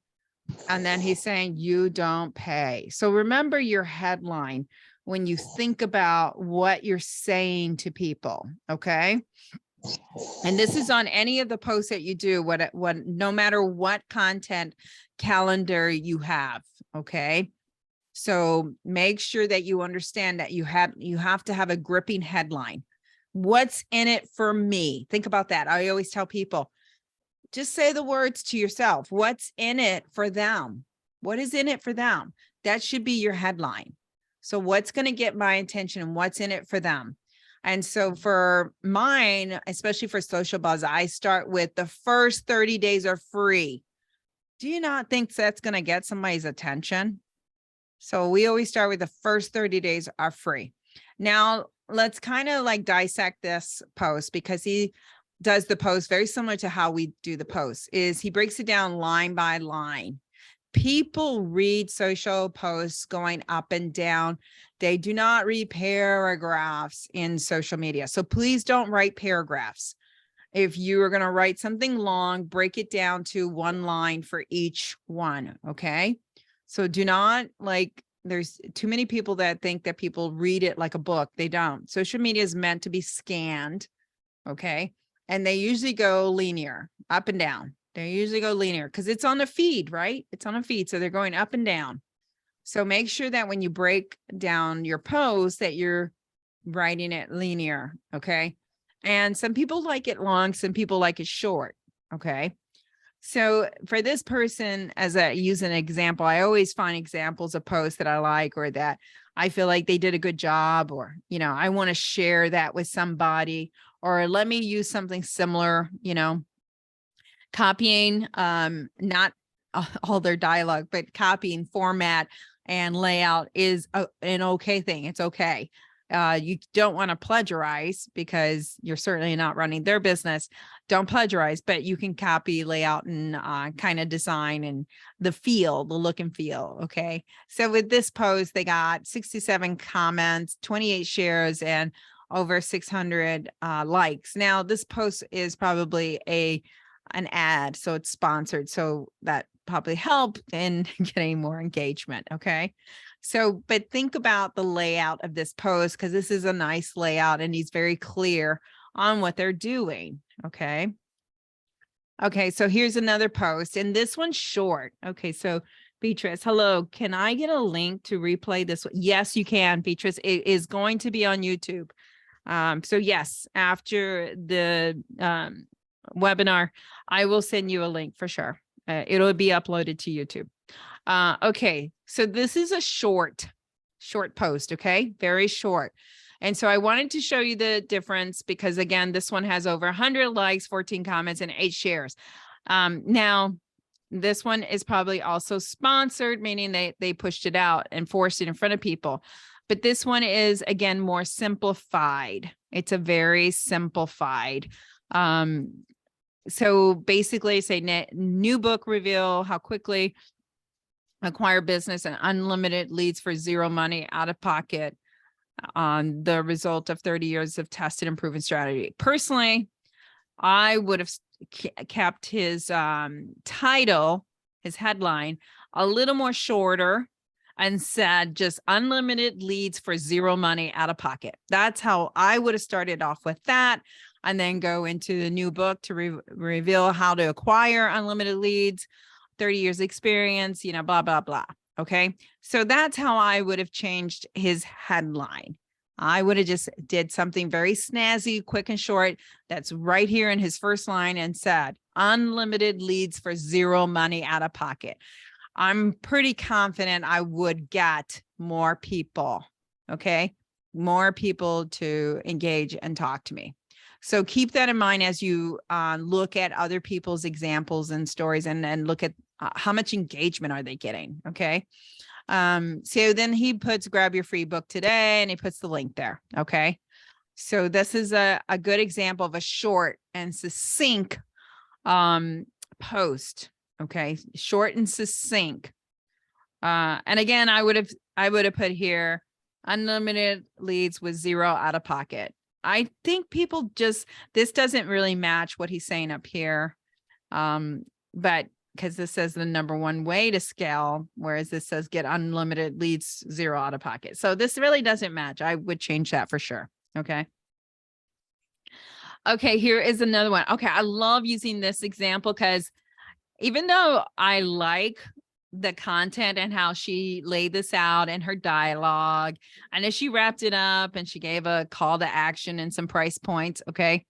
And then he's saying you don't pay. So remember your headline when you think about what you're saying to people. Okay. And this is on any of the posts that you do, no matter what content calendar you have. Okay. So make sure that you understand that you have to have a gripping headline. What's in it for me? Think about that. I always tell people, just say the words to yourself. What's in it for them? What is in it for them? That should be your headline. So what's going to get my attention and what's in it for them? And so for mine, especially for Social Buzz, I start with the first 30 days are free. Do you not think that's going to get somebody's attention? So we always start with the first 30 days are free. Now let's kind of like dissect this post, because he does the post very similar to how we do the post. Is he breaks it down line by line. People read social posts going up and down. They do not read paragraphs in social media. So please don't write paragraphs. If you are going to write something long, break it down to one line for each one. Okay. So do not, like, there's too many people that think that people read it like a book. They don't. Social media is meant to be scanned. Okay. And they usually go linear, up and down. They usually go linear because it's on the feed, right? It's on a feed. So they're going up and down. So make sure that when you break down your post that you're writing it linear. Okay. And some people like it long, some people like it short. Okay. So for this person, as I use an example, I always find examples of posts that I like, or that I feel like they did a good job, or, I want to share that with somebody, or let me use something similar, copying, not all their dialogue, but copying format and layout is an okay thing. It's okay. You don't want to plagiarize because you're certainly not running their business. Don't plagiarize, but you can copy, layout, and kind of design and the feel, the look and feel. Okay. So with this post, they got 67 comments, 28 shares, and over 600 likes. Now, this post is probably an ad, so it's sponsored. So that probably helped in getting more engagement. Okay. So, but think about the layout of this post, because this is a nice layout and he's very clear on what they're doing. Okay. Okay. So here's another post, and this one's short. Okay. So Beatrice, hello. Can I get a link to replay this? Yes, you can, Beatrice. It is going to be on YouTube. So yes, after the webinar, I will send you a link for sure. It'll be uploaded to YouTube. Okay, so this is a short post, okay? Very short. And so I wanted to show you the difference because again, this one has over 100 likes, 14 comments, and 8 shares. Now, this one is probably also sponsored, meaning they pushed it out and forced it in front of people. But this one is, again, more simplified. It's a very simplified. So basically say new book reveal, how quickly acquire business and unlimited leads for zero money out of pocket on the result of 30 years of tested and proven strategy. Personally, I would have kept his title, his headline, a little more shorter and said just unlimited leads for zero money out of pocket. That's how I would have started off with that, and then go into the new book to reveal how to acquire unlimited leads, 30 years experience, blah, blah, blah. Okay. So that's how I would have changed his headline. I would have just did something very snazzy, quick and short. That's right here in his first line and said, unlimited leads for zero money out of pocket. I'm pretty confident I would get more people. Okay. More people to engage and talk to me. So keep that in mind as you look at other people's examples and stories, and look at how much engagement are they getting. Okay. So then he puts grab your free book today, and he puts the link there. Okay. So this is a good example of a short and succinct post. Okay. Short and succinct. And again, I would have put here unlimited leads with zero out of pocket. I think people this doesn't really match what he's saying up here. But because this says the number one way to scale, whereas this says get unlimited leads, zero out of pocket. So this really doesn't match. I would change that for sure. Okay. Okay, here is another one. Okay, I love using this example because even though I like the content and how she laid this out and her dialogue, and as she wrapped it up and she gave a call to action and some price points. Okay.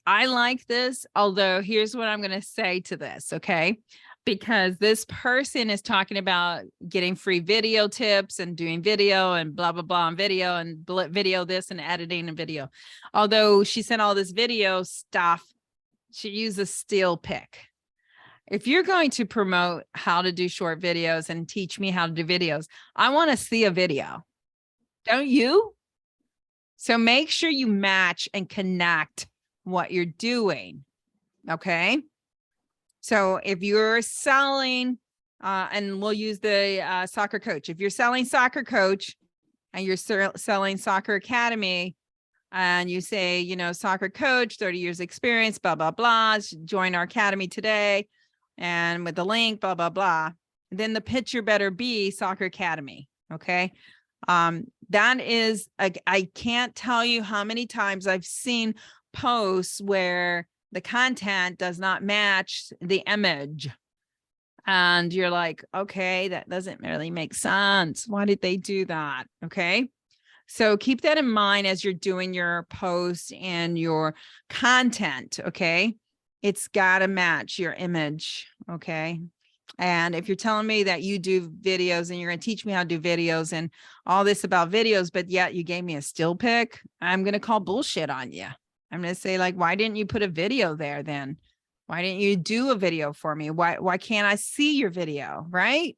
I like this, although here's what I'm going to say to this. Okay. Because this person is talking about getting free video tips and doing video and blah, blah, blah, and video this and editing and video. Although she sent all this video stuff, she used a still pic. If you're going to promote how to do short videos and teach me how to do videos, I want to see a video. Don't you? So make sure you match and connect what you're doing. Okay. So if you're selling, and we'll use the soccer coach. If you're selling soccer coach and you're selling soccer academy, and you say, soccer coach, 30 years experience, blah, blah, blah, join our academy today. And with the link, blah, blah, blah, then the picture better be soccer academy. Okay. That is, I can't tell you how many times I've seen posts where the content does not match the image. And you're like, okay, that doesn't really make sense. Why did they do that? Okay. So keep that in mind as you're doing your posts and your content. Okay. It's got to match your image. Okay. And if you're telling me that you do videos and you're going to teach me how to do videos and all this about videos, but yet you gave me a still pic, I'm going to call bullshit on you. I'm going to say, like, why didn't you put a video there then? Why didn't you do a video for me? Why can't I see your video? Right?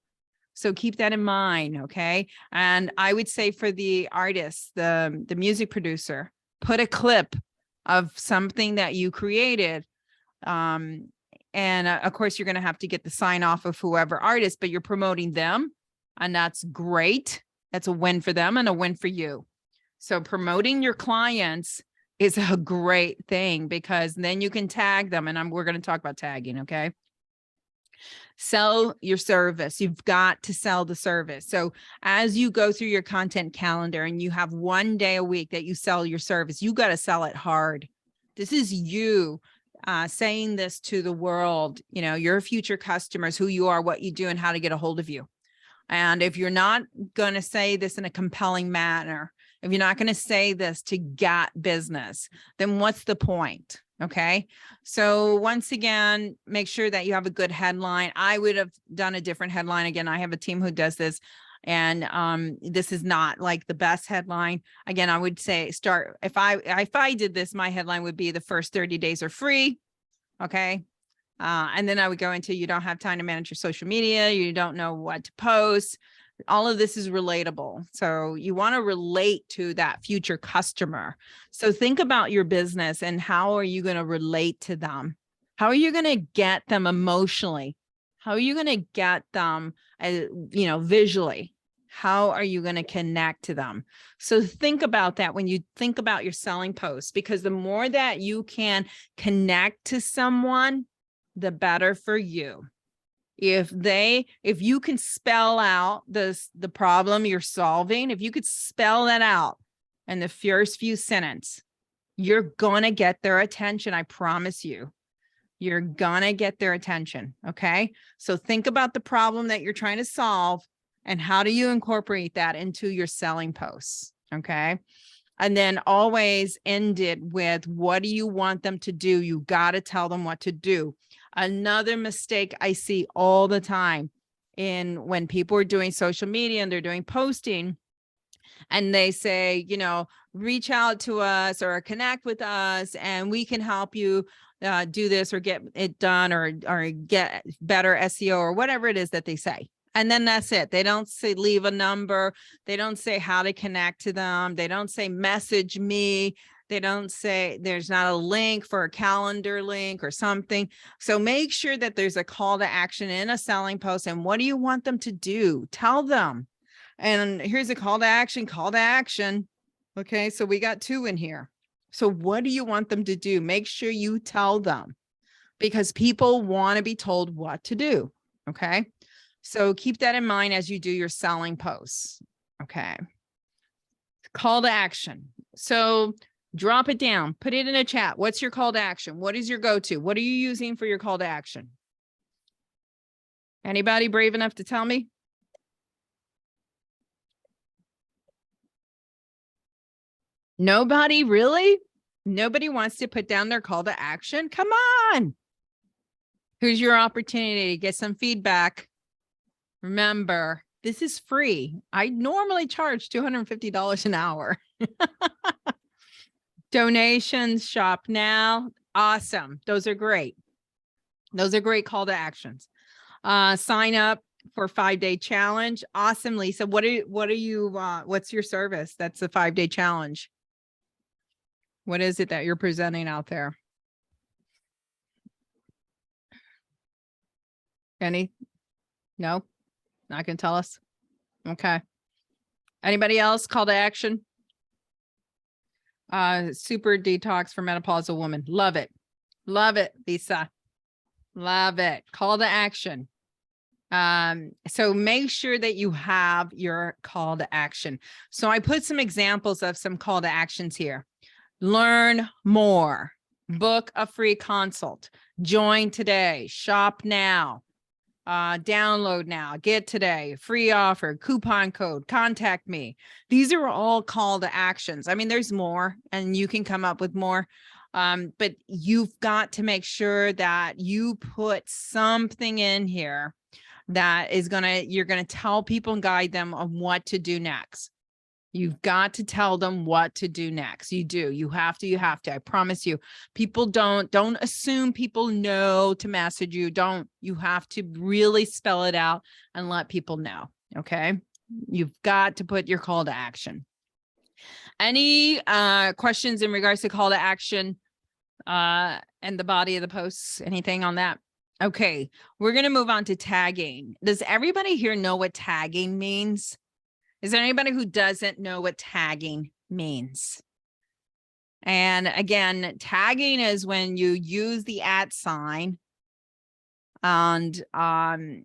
So keep that in mind. Okay. And I would say for the artist, the music producer, put a clip of something that you created. And of course, you're going to have to get the sign off of whoever artist, but you're promoting them. And that's great. That's a win for them and a win for you. So promoting your clients is a great thing, because then you can tag them. And we're going to talk about tagging. Okay. Sell your service. You've got to sell the service. So as you go through your content calendar and you have one day a week that you sell your service, you got to sell it hard. This is you saying this to the world, your future customers, who you are, what you do, and how to get a hold of you. And if you're not going to say this in a compelling manner, if you're not going to say this to get business, then what's the point? Okay. So once again, make sure that you have a good headline. I would have done a different headline. Again, I have a team who does this, and this is not like the best headline. Again, I would say start, if I did this, my headline would be the first 30 days are free. Okay. And then I would go into, you don't have time to manage your social media. You don't know what to post. All of this is relatable. So you want to relate to that future customer. So think about your business and how are you going to relate to them? How are you going to get them emotionally? How are you going to get them, visually? How are you going to connect to them? So think about that when you think about your selling posts, because the more that you can connect to someone, the better for you. If you can spell out the problem you're solving, if you could spell that out in the first few sentences, you're going to get their attention. I promise you, you're going to get their attention. Okay. So think about the problem that you're trying to solve and how do you incorporate that into your selling posts. Okay. And then always end it with, what do you want them to do? You got to tell them what to do. Another mistake I see all the time when people are doing social media and they're doing posting, and they say, reach out to us or connect with us and we can help you do this or get it done or get better SEO or whatever it is that they say. And then that's it. They don't say leave a number. They don't say how to connect to them. They don't say message me. They don't say there's not a link for a calendar link or something. So make sure that there's a call to action in a selling post. And what do you want them to do? Tell them. And here's a call to action. Okay. So we got 2 in here. So what do you want them to do? Make sure you tell them, because people want to be told what to do. Okay. So keep that in mind as you do your selling posts. Okay. Call to action. So drop it down, put it in a chat. What's your call to action? What is your go-to? What are you using for your call to action? Anybody brave enough to tell me? Nobody, really? Nobody wants to put down their call to action? Come on. Here's your opportunity to get some feedback. Remember, this is free. I normally charge $250 an hour. Donations, shop now. Awesome. Those are great. Those are great call to actions. Sign up for 5-day challenge. Awesome, Lisa. What's your service? That's a 5-day challenge. What is it that you're presenting out there? No? Not gonna tell us? Okay. Anybody else? Call to action? Super detox for menopausal women. Love it. Love it, Lisa. Love it. Call to action. So make sure that you have your call to action. So I put some examples of some call to actions here. Learn more, book a free consult, join today, shop now, download now, get today, free offer, coupon code, contact me. These are all call to actions. I mean, there's more and you can come up with more. But you've got to make sure that you put something in here that is you're going to tell people and guide them on what to do next. You've got to tell them what to do next. You do. You have to. I promise you. People don't assume people know to message you. You have to really spell it out and let people know. Okay. You've got to put your call to action. Any questions in regards to call to action and the body of the posts? Anything on that? Okay. We're going to move on to tagging. Does everybody here know what tagging means? Is there anybody who doesn't know what tagging means? And again, tagging is when you use the @ sign. And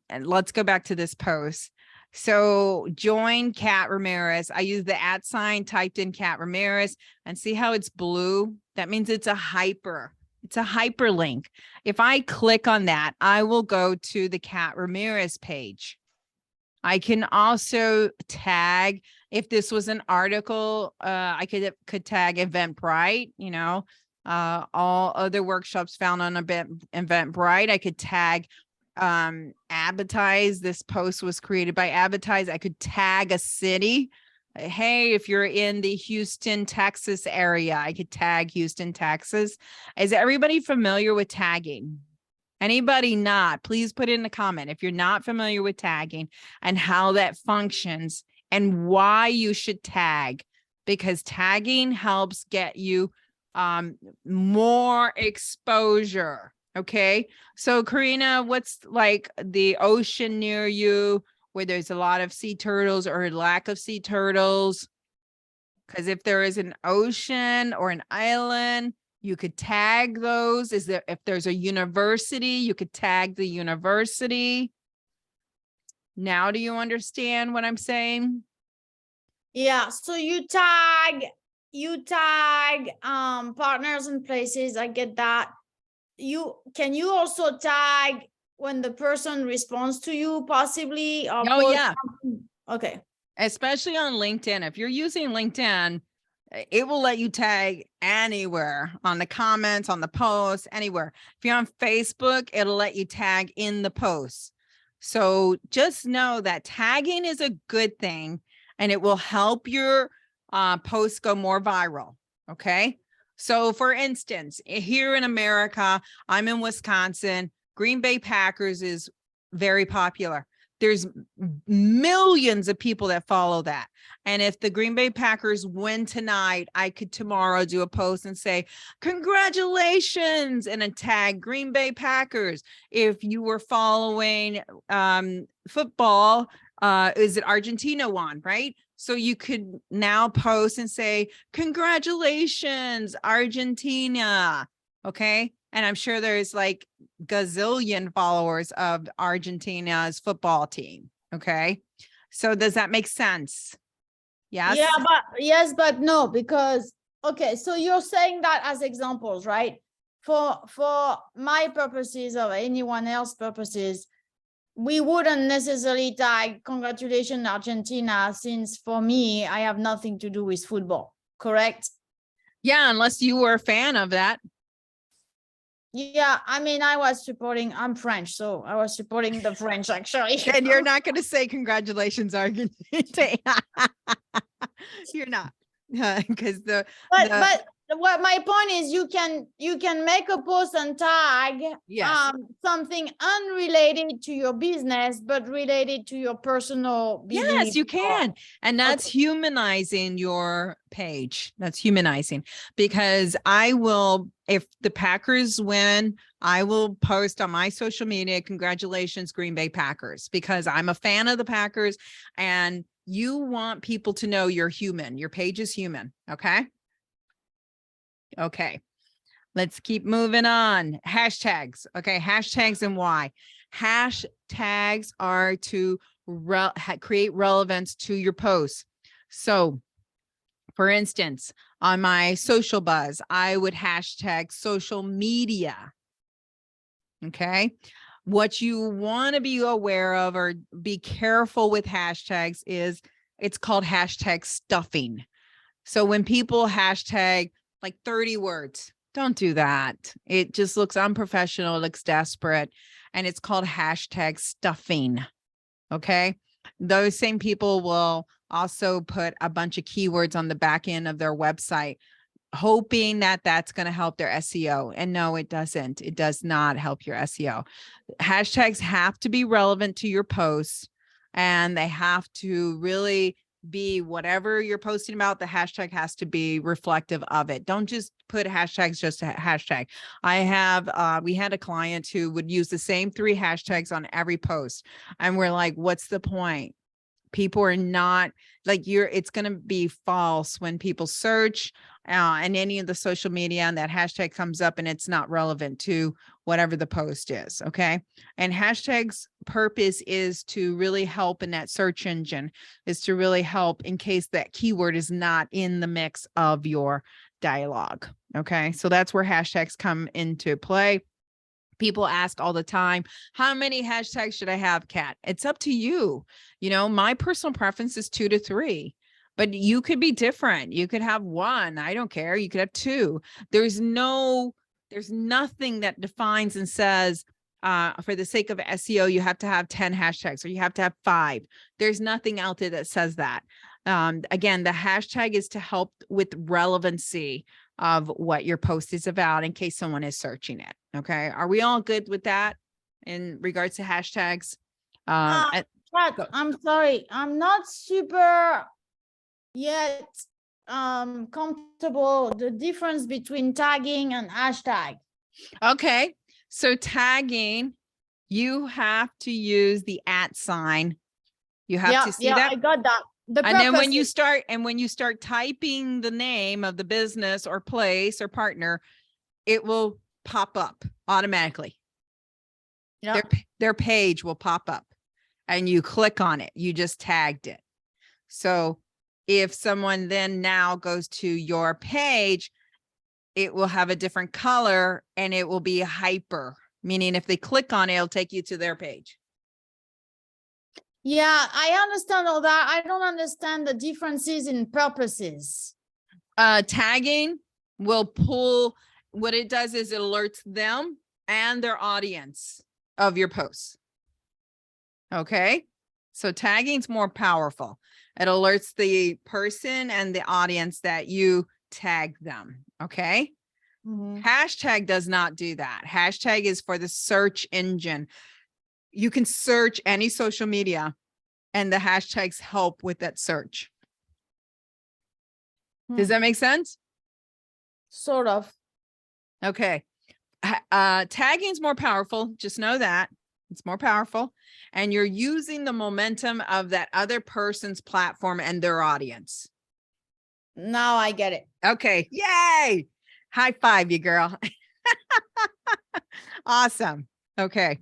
let's go back to this post. So join Cat Ramirez. I use the @ sign, typed in Cat Ramirez, and see how it's blue? That means it's a hyper. It's a hyperlink. If I click on that, I will go to the Cat Ramirez page. I can also tag, if this was an article, I could tag Eventbrite, you know, all other workshops found on Eventbrite. I could tag Advertise. This post was created by Advertise. I could tag a city. Hey, if you're in the Houston, Texas area, I could tag Houston, Texas. Is everybody familiar with tagging? Anybody not, please put in the comment if you're not familiar with tagging and how that functions and why you should tag, because tagging helps get you more exposure. Okay. So Karina, what's like the ocean near you where there's a lot of sea turtles or lack of sea turtles? Because if there is an ocean or an island, you could tag those. If there's a university, you could tag the university. Now, do you understand what I'm saying? Yeah. So you tag partners and places. I get that. Can you also tag when the person responds to you, possibly? Or Oh, yeah. Okay. Especially on LinkedIn. If you're using LinkedIn, it will let you tag anywhere on the comments, on the posts, anywhere. If you're on Facebook, it'll let you tag in the posts. So just know that tagging is a good thing and it will help your posts go more viral. Okay. So for instance, here in America, I'm in Wisconsin, Green Bay Packers is very popular. There's millions of people that follow that. And if the Green Bay Packers win tonight, I could tomorrow do a post and say, congratulations, and a tag Green Bay Packers. If you were following football, is it Argentina won, right? So you could now post and say, congratulations, Argentina. Okay. And I'm sure there's like gazillion followers of Argentina's football team. Okay. So does that make sense? Yes. Yeah, but yes, but no, because okay, so you're saying that as examples, right? For my purposes or anyone else's purposes, we wouldn't necessarily tag congratulations Argentina, since for me, I have nothing to do with football, correct? Yeah, unless you were a fan of that. Yeah, I mean, I'm French, so I was supporting the French actually. And you're not going to say congratulations, Argentina. You're not. Because but what my point is, you can make a post and tag something unrelated to your business, but related to your personal belief. Yes, you can. And that's humanizing your page. That's humanizing, because I will, if the Packers win, I will post on my social media, congratulations, Green Bay Packers, because I'm a fan of the Packers and you want people to know you're human. Your page is human. Okay. Okay. Let's keep moving on. Hashtags. Okay. Hashtags and why. Hashtags are to create relevance to your posts. So for instance, on my social buzz, I would hashtag social media. Okay. What you want to be aware of or be careful with hashtags is it's called hashtag stuffing. So when people hashtag like 30 words, don't do that. It just looks unprofessional, it looks desperate, and it's called hashtag stuffing. Okay. Those same people will also put a bunch of keywords on the back end of their website, hoping that that's going to help their SEO. And no, it doesn't. It does not help your SEO. Hashtags have to be relevant to your posts, and they have to really be whatever you're posting about. The hashtag has to be reflective of it. Don't just put hashtags just a hashtag. We had a client who would use the same 3 hashtags on every post. And we're like, what's the point? People are not like it's going to be false when people search and any of the social media and that hashtag comes up and it's not relevant to whatever the post is. Okay. And hashtags purpose is to really help in that search engine, is to really help in case that keyword is not in the mix of your dialogue. Okay. So that's where hashtags come into play. People ask all the time, how many hashtags should I have, Kat? It's up to you. You know, my personal preference is 2 to 3, but you could be different. You could have 1. I don't care. You could have 2. There's nothing that defines and says, for the sake of SEO, you have to have 10 hashtags or you have to have 5. There's nothing out there that says that. Again, the hashtag is to help with relevancy of what your post is about in case someone is searching it. Okay. Are we all good with that in regards to hashtags? Kat, I'm sorry. I'm not super yet comfortable the difference between tagging and hashtag. Okay. So tagging, you have to use the @ sign. You have to see that. I got that. And then when you start typing the name of the business or place or partner, it will pop up automatically. Yeah. Their page will pop up and you click on it. You just tagged it. So if someone then now goes to your page, it will have a different color and it will be hyper, meaning if they click on it, it'll take you to their page. Yeah, I understand all that. I don't understand the differences in purposes. Tagging will pull, what it does is it alerts them and their audience of your posts. Okay. So tagging's more powerful. It alerts the person and the audience that you tag them. Okay. Mm-hmm. Hashtag does not do that. Hashtag is for the search engine. You can search any social media and the hashtags help with that search. Does that make sense? Sort of. Okay. Tagging is more powerful. Just know that it's more powerful. And you're using the momentum of that other person's platform and their audience. Now I get it. Okay. Yay. High five you, girl. Awesome. Okay.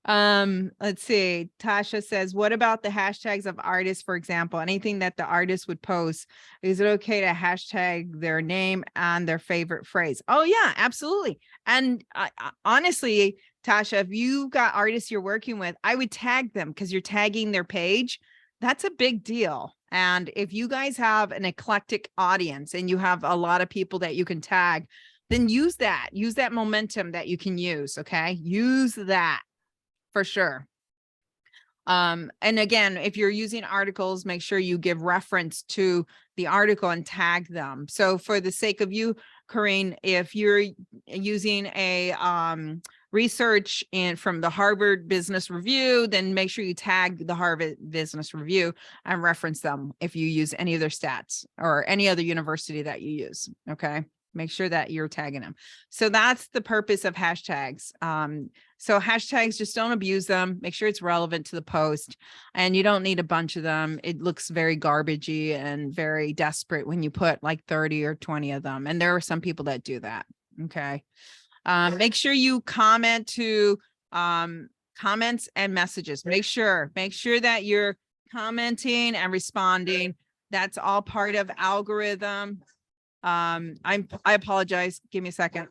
Let's see. Tasha says, what about the hashtags of artists, for example? Anything that the artist would post, is it okay to hashtag their name and their favorite phrase? Oh yeah, absolutely. And honestly, Tasha, if you got artists you're working with, I would tag them because you're tagging their page. That's a big deal. And if you guys have an eclectic audience and you have a lot of people that you can tag, then use that momentum that you can use. Okay. Use that. For sure. And again, if you're using articles, make sure you give reference to the article and tag them. So for the sake of you, Corinne, if you're using a research from the Harvard Business Review, then make sure you tag the Harvard Business Review and reference them if you use any of their stats or any other university that you use. Okay. Make sure that you're tagging them. So that's the purpose of hashtags. So hashtags, just don't abuse them. Make sure it's relevant to the post, and you don't need a bunch of them. It looks very garbagey and very desperate when you put like 30 or 20 of them. And there are some people that do that. Okay. Make sure you comment to comments and messages. Make sure that you're commenting and responding. That's all part of algorithm. I apologize. Give me a second.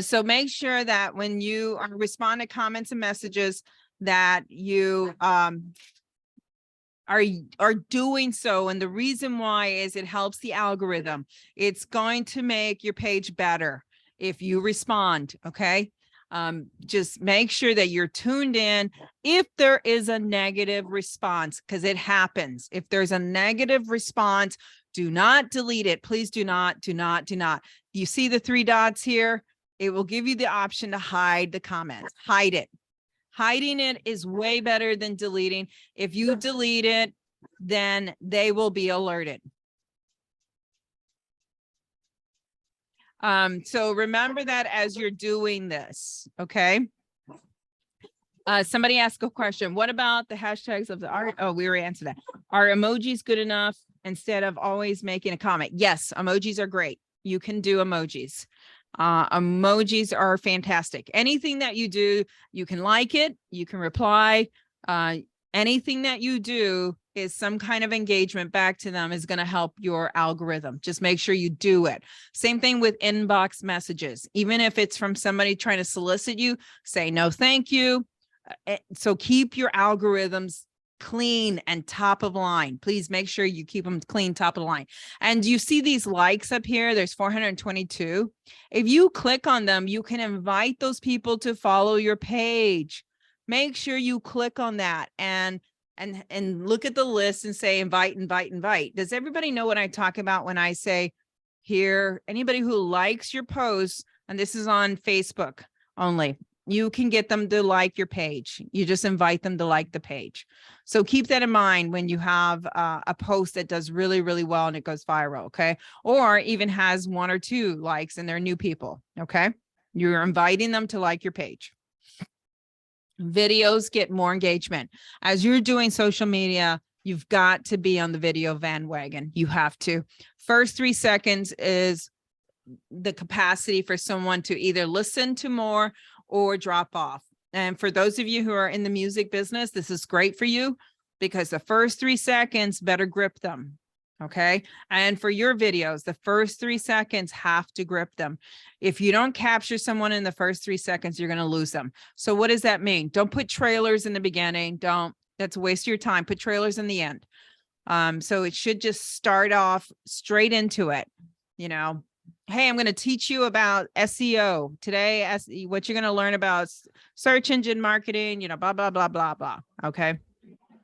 So make sure that when you respond to comments and messages that you are doing so. And the reason why is it helps the algorithm. It's going to make your page better if you respond. Okay. Just make sure that you're tuned in. If there is a negative response, because it happens, if there's a negative response, do not delete it. Please do not. You see the 3 dots here? It will give you the option to hide the comments. Hide it. Hiding it is way better than deleting. If you delete it, then they will be alerted. So remember that as you're doing this, okay? Somebody asked a question. What about the hashtags of the art? Oh, we already answered that. Are emojis good enough instead of always making a comment? Yes, emojis are great. You can do emojis. Emojis are fantastic. Anything that you do, you can like it, you can reply. Anything that you do is some kind of engagement back to them is going to help your algorithm. Just make sure you do it. Same thing with inbox messages. Even if it's from somebody trying to solicit you, say no, thank you. So keep your algorithms clean and top of line. Please make sure you keep them clean, top of the line. And you see these likes up here, there's 422. If you click on them, you can invite those people to follow your page. Make sure you click on that and look at the list and say invite. Does everybody know what I talk about when I say here, anybody who likes your posts, and this is on Facebook only, you can get them to like your page. You just invite them to like the page. So keep that in mind when you have a post that does really, really well and it goes viral, okay? Or even has 1 or 2 likes and they're new people, okay? You're inviting them to like your page. Videos get more engagement. As you're doing social media, you've got to be on the video bandwagon. You have to. First 3 seconds is the capacity for someone to either listen to more or drop off. And for those of you who are in the music business, this is great for you because the first 3 seconds better grip them. Okay. And for your videos, the first 3 seconds have to grip them. If you don't capture someone in the first 3 seconds, you're going to lose them. So what does that mean? Don't put trailers in the beginning. That's a waste of your time. Put trailers in the end. So it should just start off straight into it. You know, hey, I'm going to teach you about SEO today. What you're going to learn about search engine marketing, you know, blah, blah, blah, blah, blah. Okay.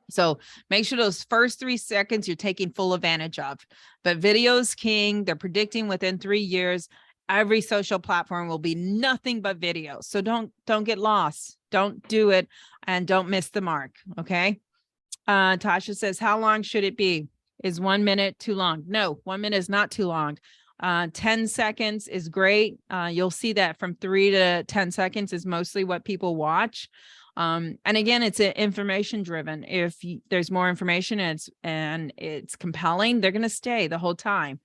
So make sure those first 3 seconds you're taking full advantage of. But video is king. They're predicting within 3 years, every social platform will be nothing but video. So don't get lost. Don't do it and don't miss the mark. Okay. Tasha says, how long should it be? Is 1 minute too long? No, 1 minute is not too long. 10 seconds is great. You'll see that from 3 to 10 seconds is mostly what people watch. And again, it's information driven. If there's more information and it's compelling, they're going to stay the whole time.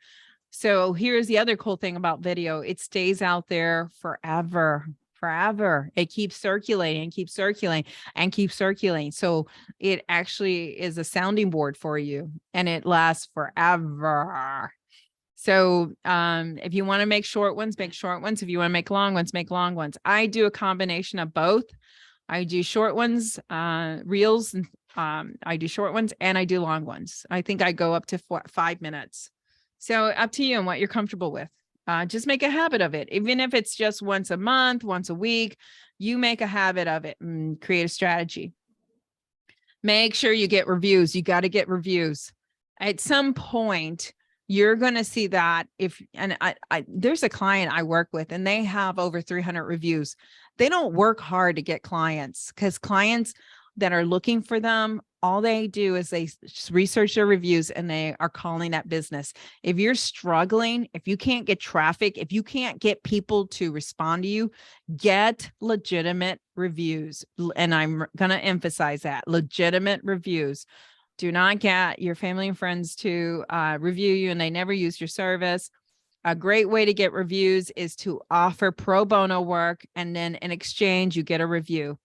So here's the other cool thing about video. It stays out there forever. It keeps circulating, So it actually is a sounding board for you and it lasts forever. So if you want to make short ones, make short ones. If you want to make long ones, make long ones. I do a combination of both. I do short ones, reels, and I do short ones and I do long ones. I think I go up to 5 minutes. So up to you and what you're comfortable with. Just make a habit of it. Even if it's just once a month, once a week, you make a habit of it and create a strategy. Make sure you get reviews. You got to get reviews. At some point, you're going to see that there's a client I work with and they have over 300 reviews. They don't work hard to get clients because clients that are looking for them, all they do is they research their reviews and they are calling that business. If you're struggling, if you can't get traffic, if you can't get people to respond to you, get legitimate reviews. And I'm going to emphasize that, legitimate reviews. Do not get your family and friends to review you and they never use your service. A great way to get reviews is to offer pro bono work, and then in exchange, you get a review.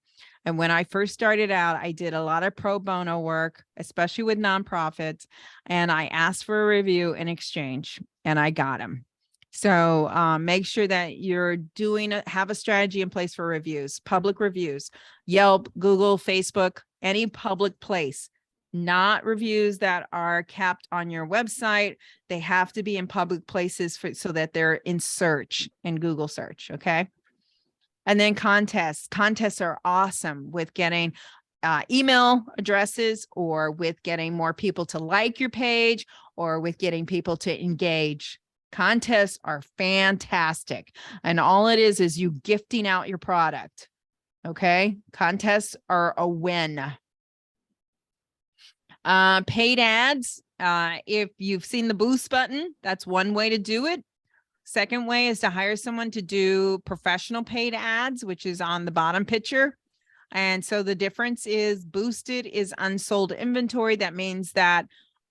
And when I first started out, I did a lot of pro bono work, especially with nonprofits, and I asked for a review in exchange, and I got them. So make sure that you're have a strategy in place for reviews, public reviews, Yelp, Google, Facebook, any public place. not reviews that are kept on your website. They have to be in public places so that they're in search, in Google search. Okay. And then contests. Contests are awesome with getting email addresses, or with getting more people to like your page, or with getting people to engage. Contests are fantastic. And all it is you gifting out your product. Okay. Contests are a win. Paid ads. If you've seen the boost button, that's one way to do it. Second way is to hire someone to do professional paid ads, which is on the bottom picture. And so the difference is boosted is unsold inventory. That means that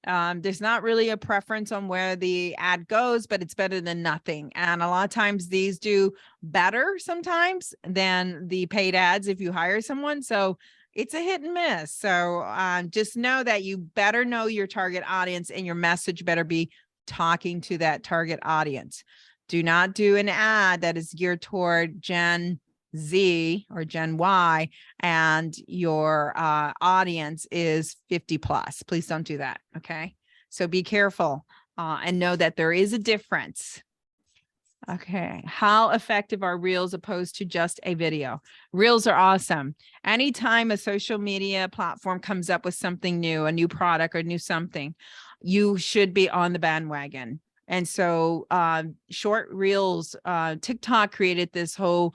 there's not really a preference on where the ad goes, but it's better than nothing. And a lot of times these do better sometimes than the paid ads if you hire someone. So it's a hit and miss. So just know that you better know your target audience, and your message better be talking to that target audience. Do not do an ad that is geared toward Gen Z or Gen Y and your audience is 50 plus. Please don't do that. Okay. So be careful and know that there is a difference. Okay. How effective are Reels opposed to just a video? Reels are awesome. Anytime a social media platform comes up with something new, a new product or new something, you should be on the bandwagon. And so short Reels, TikTok created this whole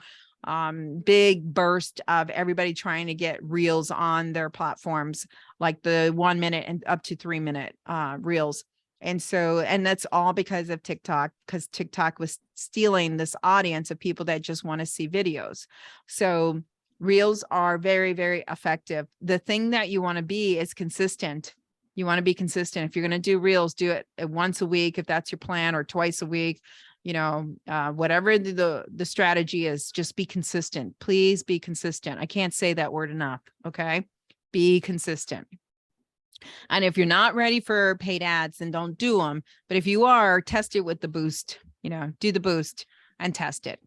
big burst of everybody trying to get Reels on their platforms, like the 1 minute and up to 3 minute Reels. And so, and that's all because of TikTok, because TikTok was stealing this audience of people that just want to see videos. So Reels are very, very effective. The thing that you want to be is consistent. You want to be consistent. If you're going to do Reels, do it once a week, if that's your plan, or twice a week. You know, whatever the strategy is, just be consistent. Please be consistent. I can't say that word enough. Okay. Be consistent. And if you're not ready for paid ads, then don't do them. But if you are, test it with the boost, do the boost and test it.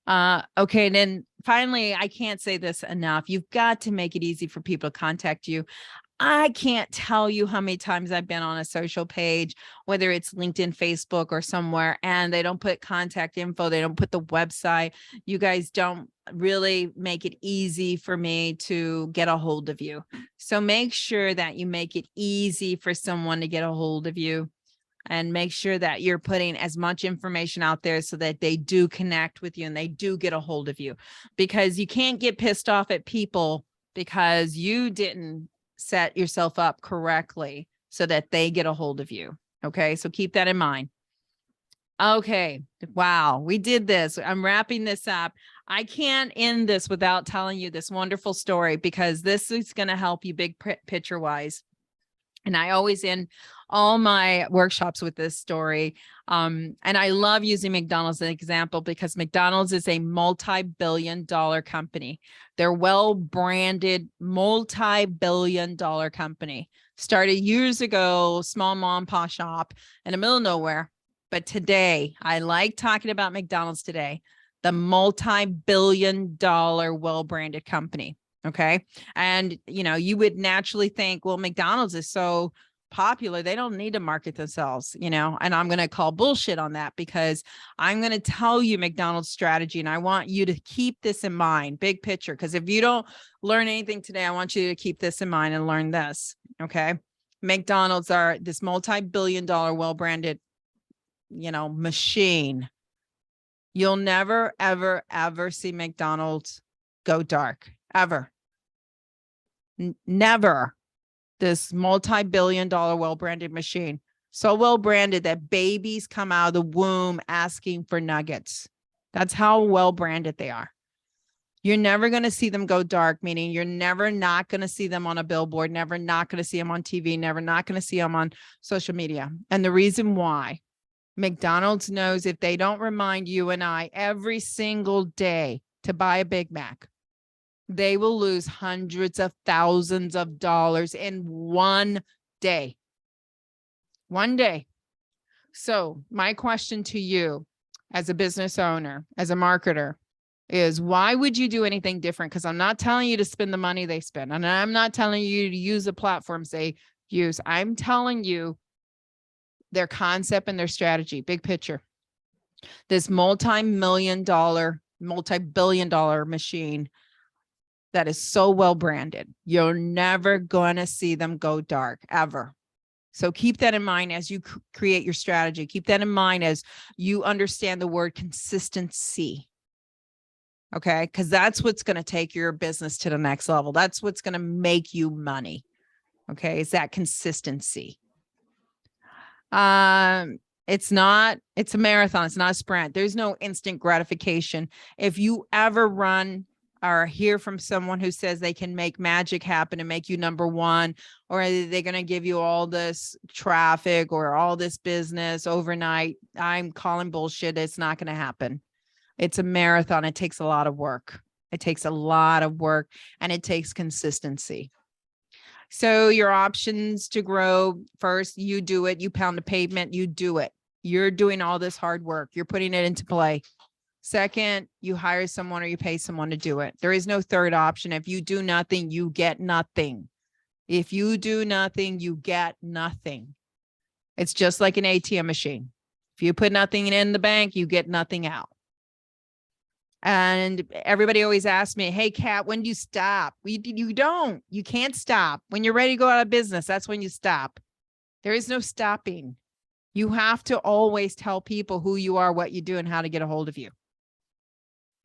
Okay. And then finally, I can't say this enough. You've got to make it easy for people to contact you. I can't tell you how many times I've been on a social page, whether it's LinkedIn, Facebook, or somewhere, and they don't put contact info. They don't put the website. You guys don't really make it easy for me to get a hold of you. So make sure that you make it easy for someone to get a hold of you, and make sure that you're putting as much information out there so that they do connect with you and they do get a hold of you, because you can't get pissed off at people because you didn't set yourself up correctly so that they get a hold of you. Okay. So keep that in mind. Okay. Wow. We did this. I'm wrapping this up. I can't end this without telling you this wonderful story, because this is going to help you big picture wise. And I always end all my workshops with this story. And I love using McDonald's as an example, because McDonald's is a multi-billion-dollar company. They're well-branded, multi-billion-dollar company. Started years ago, small mom and pop shop in the middle of nowhere. But today, I like talking about McDonald's today, the multi-billion-dollar well-branded company. Okay. And, you would naturally think, well, McDonald's is so popular, they don't need to market themselves, and I'm going to call bullshit on that, because I'm going to tell you McDonald's strategy. And I want you to keep this in mind, big picture, because if you don't learn anything today, I want you to keep this in mind and learn this. Okay. McDonald's are this multi-billion-dollar well-branded, machine. You'll never, ever, ever see McDonald's go dark. Ever. Never. This multi-billion-dollar well-branded machine. So well-branded that babies come out of the womb asking for nuggets. That's how well-branded they are. You're never going to see them go dark, meaning you're never not going to see them on a billboard, never not going to see them on TV, never not going to see them on social media. And the reason why, McDonald's knows if they don't remind you and I every single day to buy a Big Mac, they will lose hundreds of thousands of dollars in one day. One day. So my question to you as a business owner, as a marketer, is why would you do anything different? Because I'm not telling you to spend the money they spend. And I'm not telling you to use the platforms they use. I'm telling you their concept and their strategy, big picture. This multi-billion dollar machine that is so well branded, you're never going to see them go dark ever. So keep that in mind as you create your strategy. Keep that in mind as you understand the word consistency. Okay. Because that's what's going to take your business to the next level. That's what's going to make you money. Okay. Is that consistency. It's a marathon. It's not a sprint. There's no instant gratification. If you ever run or hear from someone who says they can make magic happen and make you number one, or they're going to give you all this traffic or all this business overnight, I'm calling bullshit. It's not going to happen. It's a marathon. It takes a lot of work. It takes a lot of work, and it takes consistency. So your options to grow: first, you do it. You pound the pavement, you do it. You're doing all this hard work. You're putting it into play. Second, you hire someone or you pay someone to do it. There is no third option. If you do nothing, you get nothing. If you do nothing, you get nothing. It's just like an ATM machine. If you put nothing in the bank, you get nothing out. And everybody always asks me, hey, Kat, when do you stop? You don't. You can't stop. When you're ready to go out of business, that's when you stop. There is no stopping. You have to always tell people who you are, what you do, and how to get a hold of you.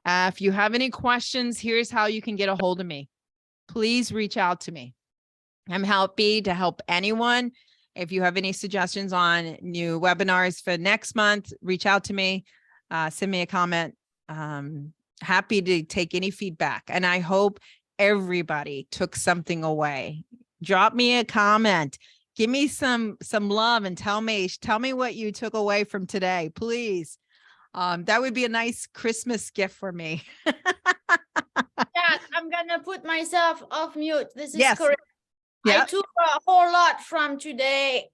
If you have any questions, here's how you can get a hold of me. Please reach out to me. I'm happy to help anyone. If you have any suggestions on new webinars for next month, reach out to me, send me a comment. Happy to take any feedback. And I hope everybody took something away. Drop me a comment. Give me some love and tell me what you took away from today, please. That would be a nice Christmas gift for me. Yeah, I'm gonna put myself off mute. This is Yes. correct. Yep. I took a whole lot from today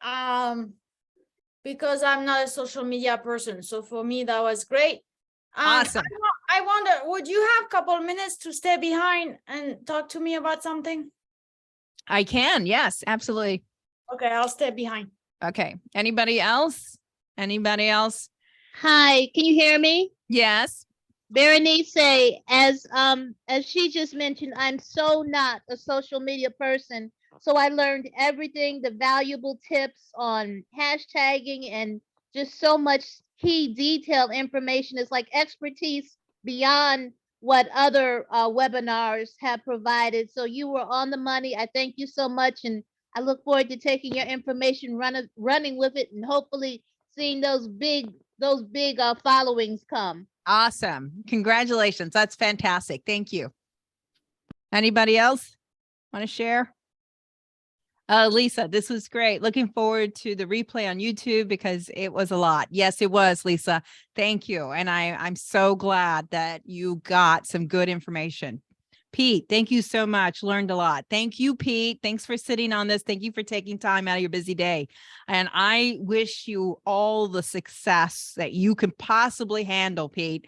because I'm not a social media person. So for me, that was great. Awesome. I wonder, would you have a couple minutes to stay behind and talk to me about something? I can. Yes, absolutely. Okay, I'll stay behind. Okay. Anybody else? Anybody else? Hi, can you hear me? Yes. Berenice, as she just mentioned, I'm so not a social media person. So I learned everything, the valuable tips on hashtagging and just so much key detailed information. Is like expertise beyond what other webinars have provided. So you were on the money. I thank you so much. And I look forward to taking your information, running with it, and hopefully seeing those big followings come. Awesome. Congratulations. That's fantastic. Thank you. Anybody else want to share? Lisa, this was great. Looking forward to the replay on YouTube because it was a lot. Yes, it was, Lisa. Thank you. And I'm so glad that you got some good information. Pete, thank you so much. Learned a lot. Thank you, Pete. Thanks for sitting on this. Thank you for taking time out of your busy day. And I wish you all the success that you can possibly handle, Pete.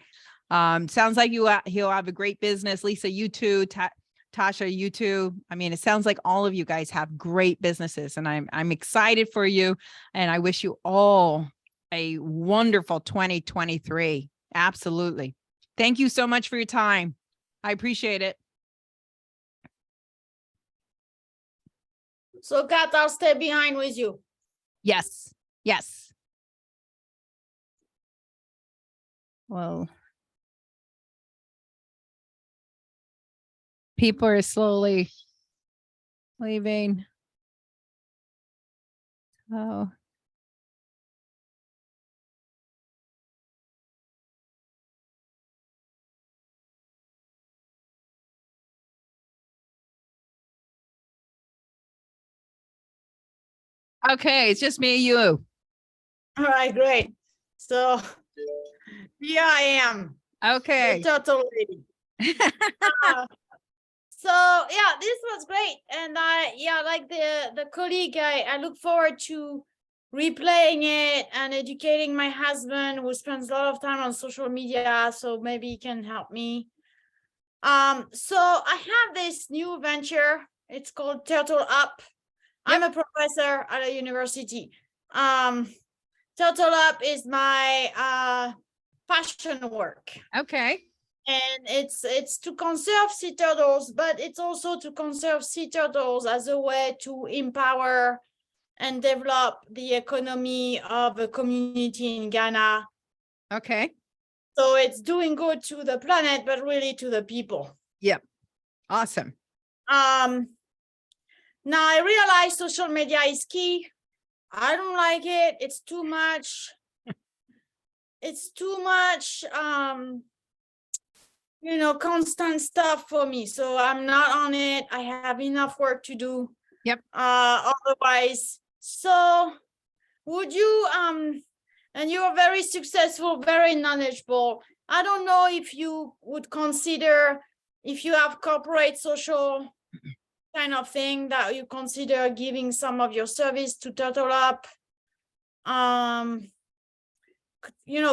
Sounds like he'll have a great business. Lisa, you too. Tasha, you too. I mean, it sounds like all of you guys have great businesses, and I'm excited for you. And I wish you all a wonderful 2023. Absolutely. Thank you so much for your time. I appreciate it. So Kat, I'll stay behind with you. Yes. Yes. Well, people are slowly leaving. Oh. Okay, it's just me and you. All right, great. So here I am. Okay. The turtle lady. So yeah, this was great. And like the colleague, I look forward to replaying it and educating my husband, who spends a lot of time on social media. So maybe he can help me So I have this new venture. It's called Turtle Up. I'm a professor at a university. Turtle Up is my passion work. Okay. And it's to conserve sea turtles, but it's also to conserve sea turtles as a way to empower and develop the economy of a community in Ghana. Okay. So it's doing good to the planet, but really to the people. Yep. Awesome. Now I realize social media is key. I don't like it. It's too much. It's too much, constant stuff for me. So I'm not on it. I have enough work to do. Yep. Otherwise, so would you, and you're very successful, very knowledgeable. I don't know if you would consider, if you have corporate social kind of thing, that you consider giving some of your service to Turtle Up.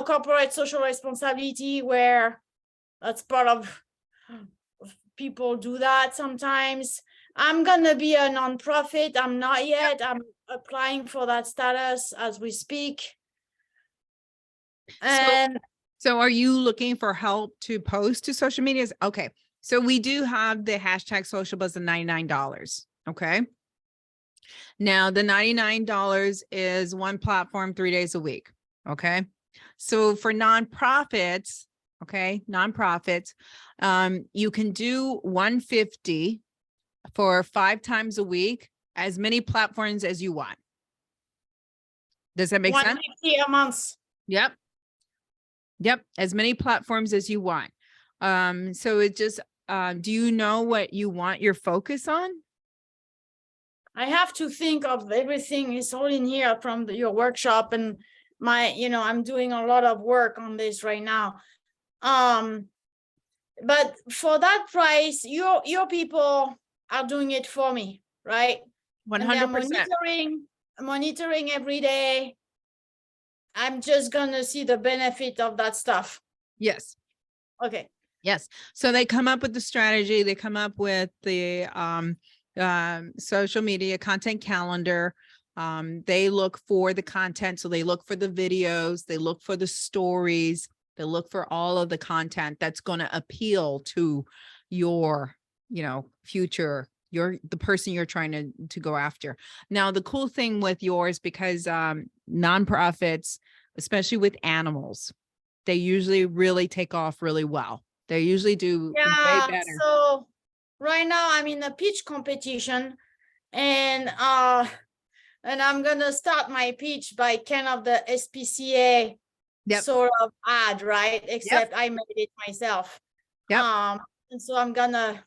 Corporate social responsibility, where that's part of people do that sometimes. I'm gonna be a nonprofit. I'm not yet. I'm applying for that status as we speak. And So are you looking for help to post to social medias? Okay. So we do have the hashtag social buzz of $99. Okay. Now the $99 is one platform 3 days a week. Okay. So for nonprofits, you can do 150 for 5 times a week, as many platforms as you want. Does that make sense? 150 a month. Yep. As many platforms as you want. So it just, do you know what you want your focus on? I have to think of everything. It's all in here from your workshop, and I'm doing a lot of work on this right now. But for that price, your people are doing it for me, right? 100%. Monitoring every day. I'm just gonna see the benefit of that stuff. Yes. Okay. Yes. So they come up with the strategy. They come up with the social media content calendar. They look for the content. So they look for the videos. They look for the stories. They look for all of the content that's going to appeal to your, future, the person you're trying to go after. Now, the cool thing with yours, because nonprofits, especially with animals, they usually really take off really well. They usually do way better. So right now I'm in a pitch competition, and I'm gonna start my pitch by kind of the SPCA sort of ad, right? Except I made it myself. And so I'm gonna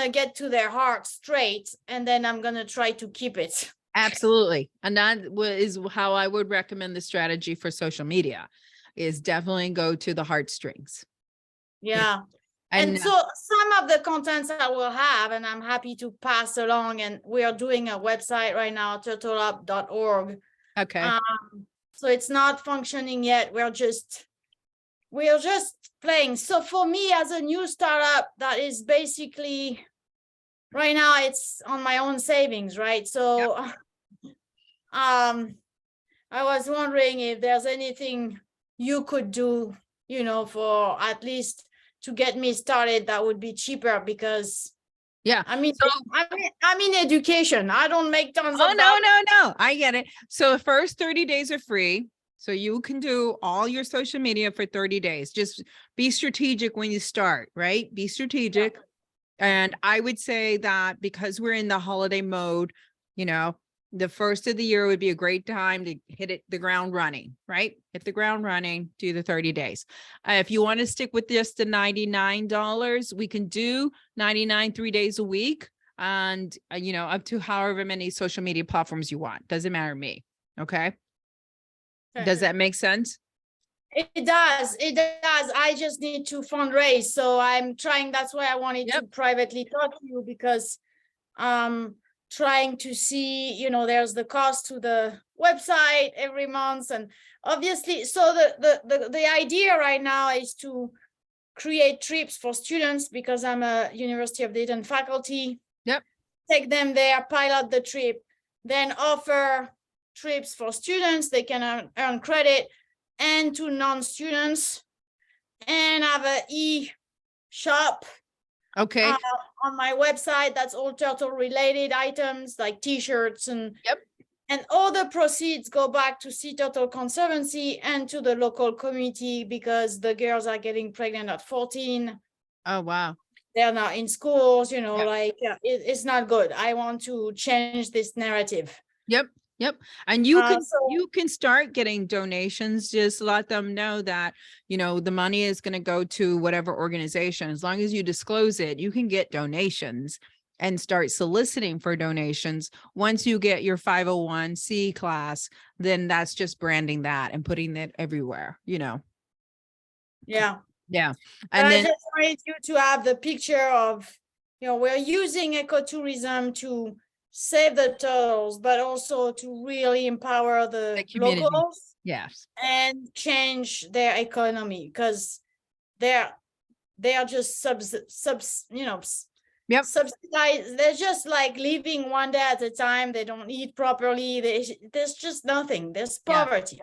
get to their heart straight, and then I'm gonna try to keep it. Absolutely. And that is how I would recommend the strategy for social media, is definitely go to the heartstrings. Yeah. And so some of the contents I will have, and I'm happy to pass along, and we are doing a website right now, turtleup.org. Okay. So it's not functioning yet. We're just playing. So for me, as a new startup, that is basically right now it's on my own savings, right? So I was wondering if there's anything you could do, for at least to get me started, that would be cheaper, because I'm in education. I don't make tons of no. I get it. So the first 30 days are free. So you can do all your social media for 30 days. Just be strategic when you start, right? Be strategic. And I would say that because we're in the holiday mode, the first of the year would be a great time to hit the ground running, right? Hit the ground running, do the 30 days. If you want to stick with just the $99, we can do 99 3 days a week, and up to however many social media platforms you want. Doesn't matter to me. Okay. Does that make sense? It does. I just need to fundraise. So I'm trying. That's why I wanted to privately talk to you, because trying to see, there's the cost to the website every month. And obviously, so the idea right now is to create trips for students because I'm a University of Dayton faculty. Yep. Take them there, pilot the trip, then offer trips for students. They can earn credit, and to non-students, and have a e-shop Okay. on my website. That's all turtle related items like t-shirts and Yep. And all the proceeds go back to Sea Turtle Conservancy and to the local community because the girls are getting pregnant at 14. Oh, wow. They're not in schools, Yep. like it's not good. I want to change this narrative. Yep. And you can so- you can start getting donations. Just let them know that, the money is going to go to whatever organization. As long as you disclose it, you can get donations and start soliciting for donations. Once you get your 501c class, then that's just branding that and putting it everywhere, Yeah. Yeah. And And I then just wanted you to have the picture of, we're using ecotourism to save the turtles, but also to really empower the The community. locals yes. and change their economy because they're just Yep. subsidized. They're just like living one day at a time. They don't eat properly. There's just nothing. There's Yeah. poverty.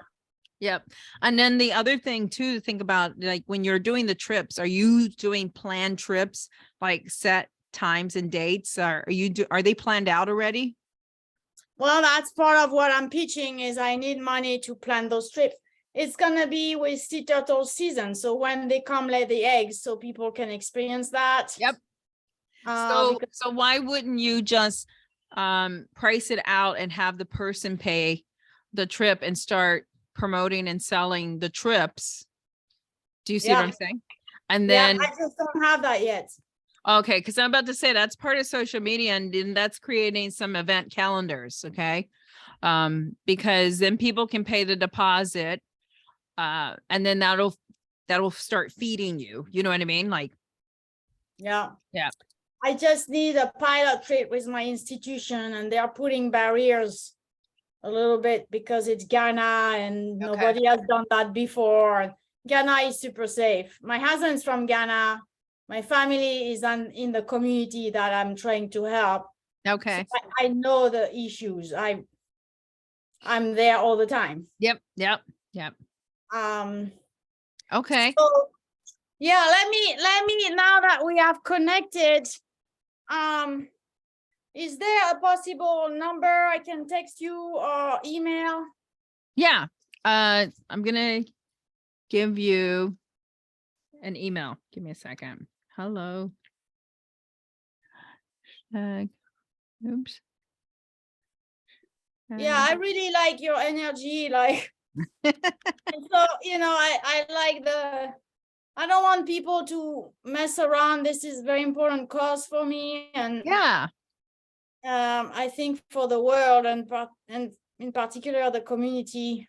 Yep. And then the other thing too, to think about, like when you're doing the trips, are you doing planned trips, like set times and dates? Are they planned out already? Well, that's part of what I'm pitching is I need money to plan those trips. It's gonna be with sea turtle season. So when they come lay the eggs, so people can experience that. Yep. Because So why wouldn't you just price it out and have the person pay the trip and start promoting and selling the trips? Do you see what Yeah. I'm saying? And then I just don't have that yet. okay, because I'm about to say that's part of social media, and then that's creating some event calendars. Okay. Because then people can pay the deposit, and then that'll start feeding you. You know what I mean? Like, Yeah. Yeah. I just need a pilot trip with my institution, and they are putting barriers a little bit because it's Ghana and Okay. nobody has done that before. Ghana is super safe. My husband's from Ghana. My family is in the community that I'm trying to help. okay. So I know the issues. I'm there all the time. Yep. Okay. So yeah, let me now that we have connected, is there a possible number I can text you or email? Yeah. I'm gonna give you an email. Give me a second. Hello. Oops. Yeah, I really like your energy, like and so I like I don't want people to mess around. This is very important cause for me, and Yeah. I think for the world and in particular the community.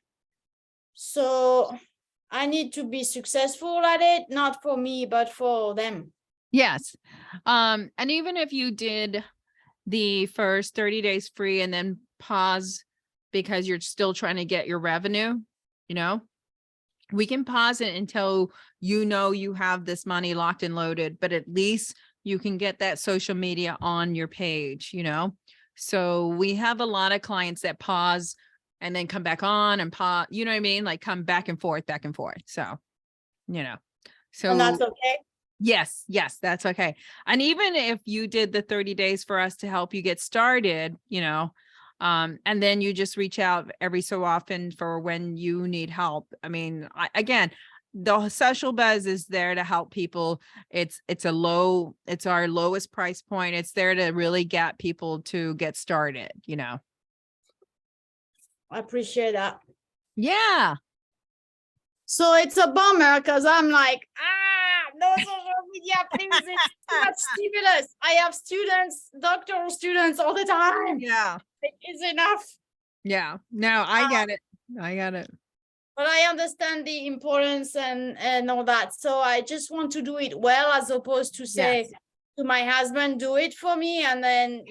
So I need to be successful at it, not for me, but for them. Yes. And even if you did the first 30 days free and then pause because you're still trying to get your revenue, we can pause it until you have this money locked and loaded, but at least you can get that social media on your page, So we have a lot of clients that pause and then come back on and pause, you know what I mean? Like come back and forth. So, so And that's okay. yes, that's okay. And even if you did the 30 days for us to help you get started, and then you just reach out every so often for when you need help. I mean, again, the social buzz is there to help people. It's our lowest price point. It's there to really get people to get started, I appreciate that. Yeah. So it's a bummer because I'm like, no social media, please. It's too much stimulus. I have doctoral students all the time. Yeah. It's enough. Yeah. No, I get it. But I understand the importance and all that. So I just want to do it well, as opposed to say Yes. to my husband, do it for me. And then,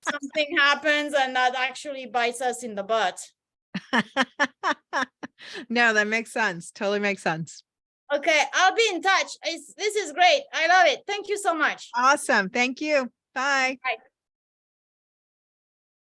something happens and that actually bites us in the butt. No, that makes sense. Totally makes sense. Okay, I'll be in touch. This is great. I love it. Thank you so much. Awesome. Thank you. Bye. Bye.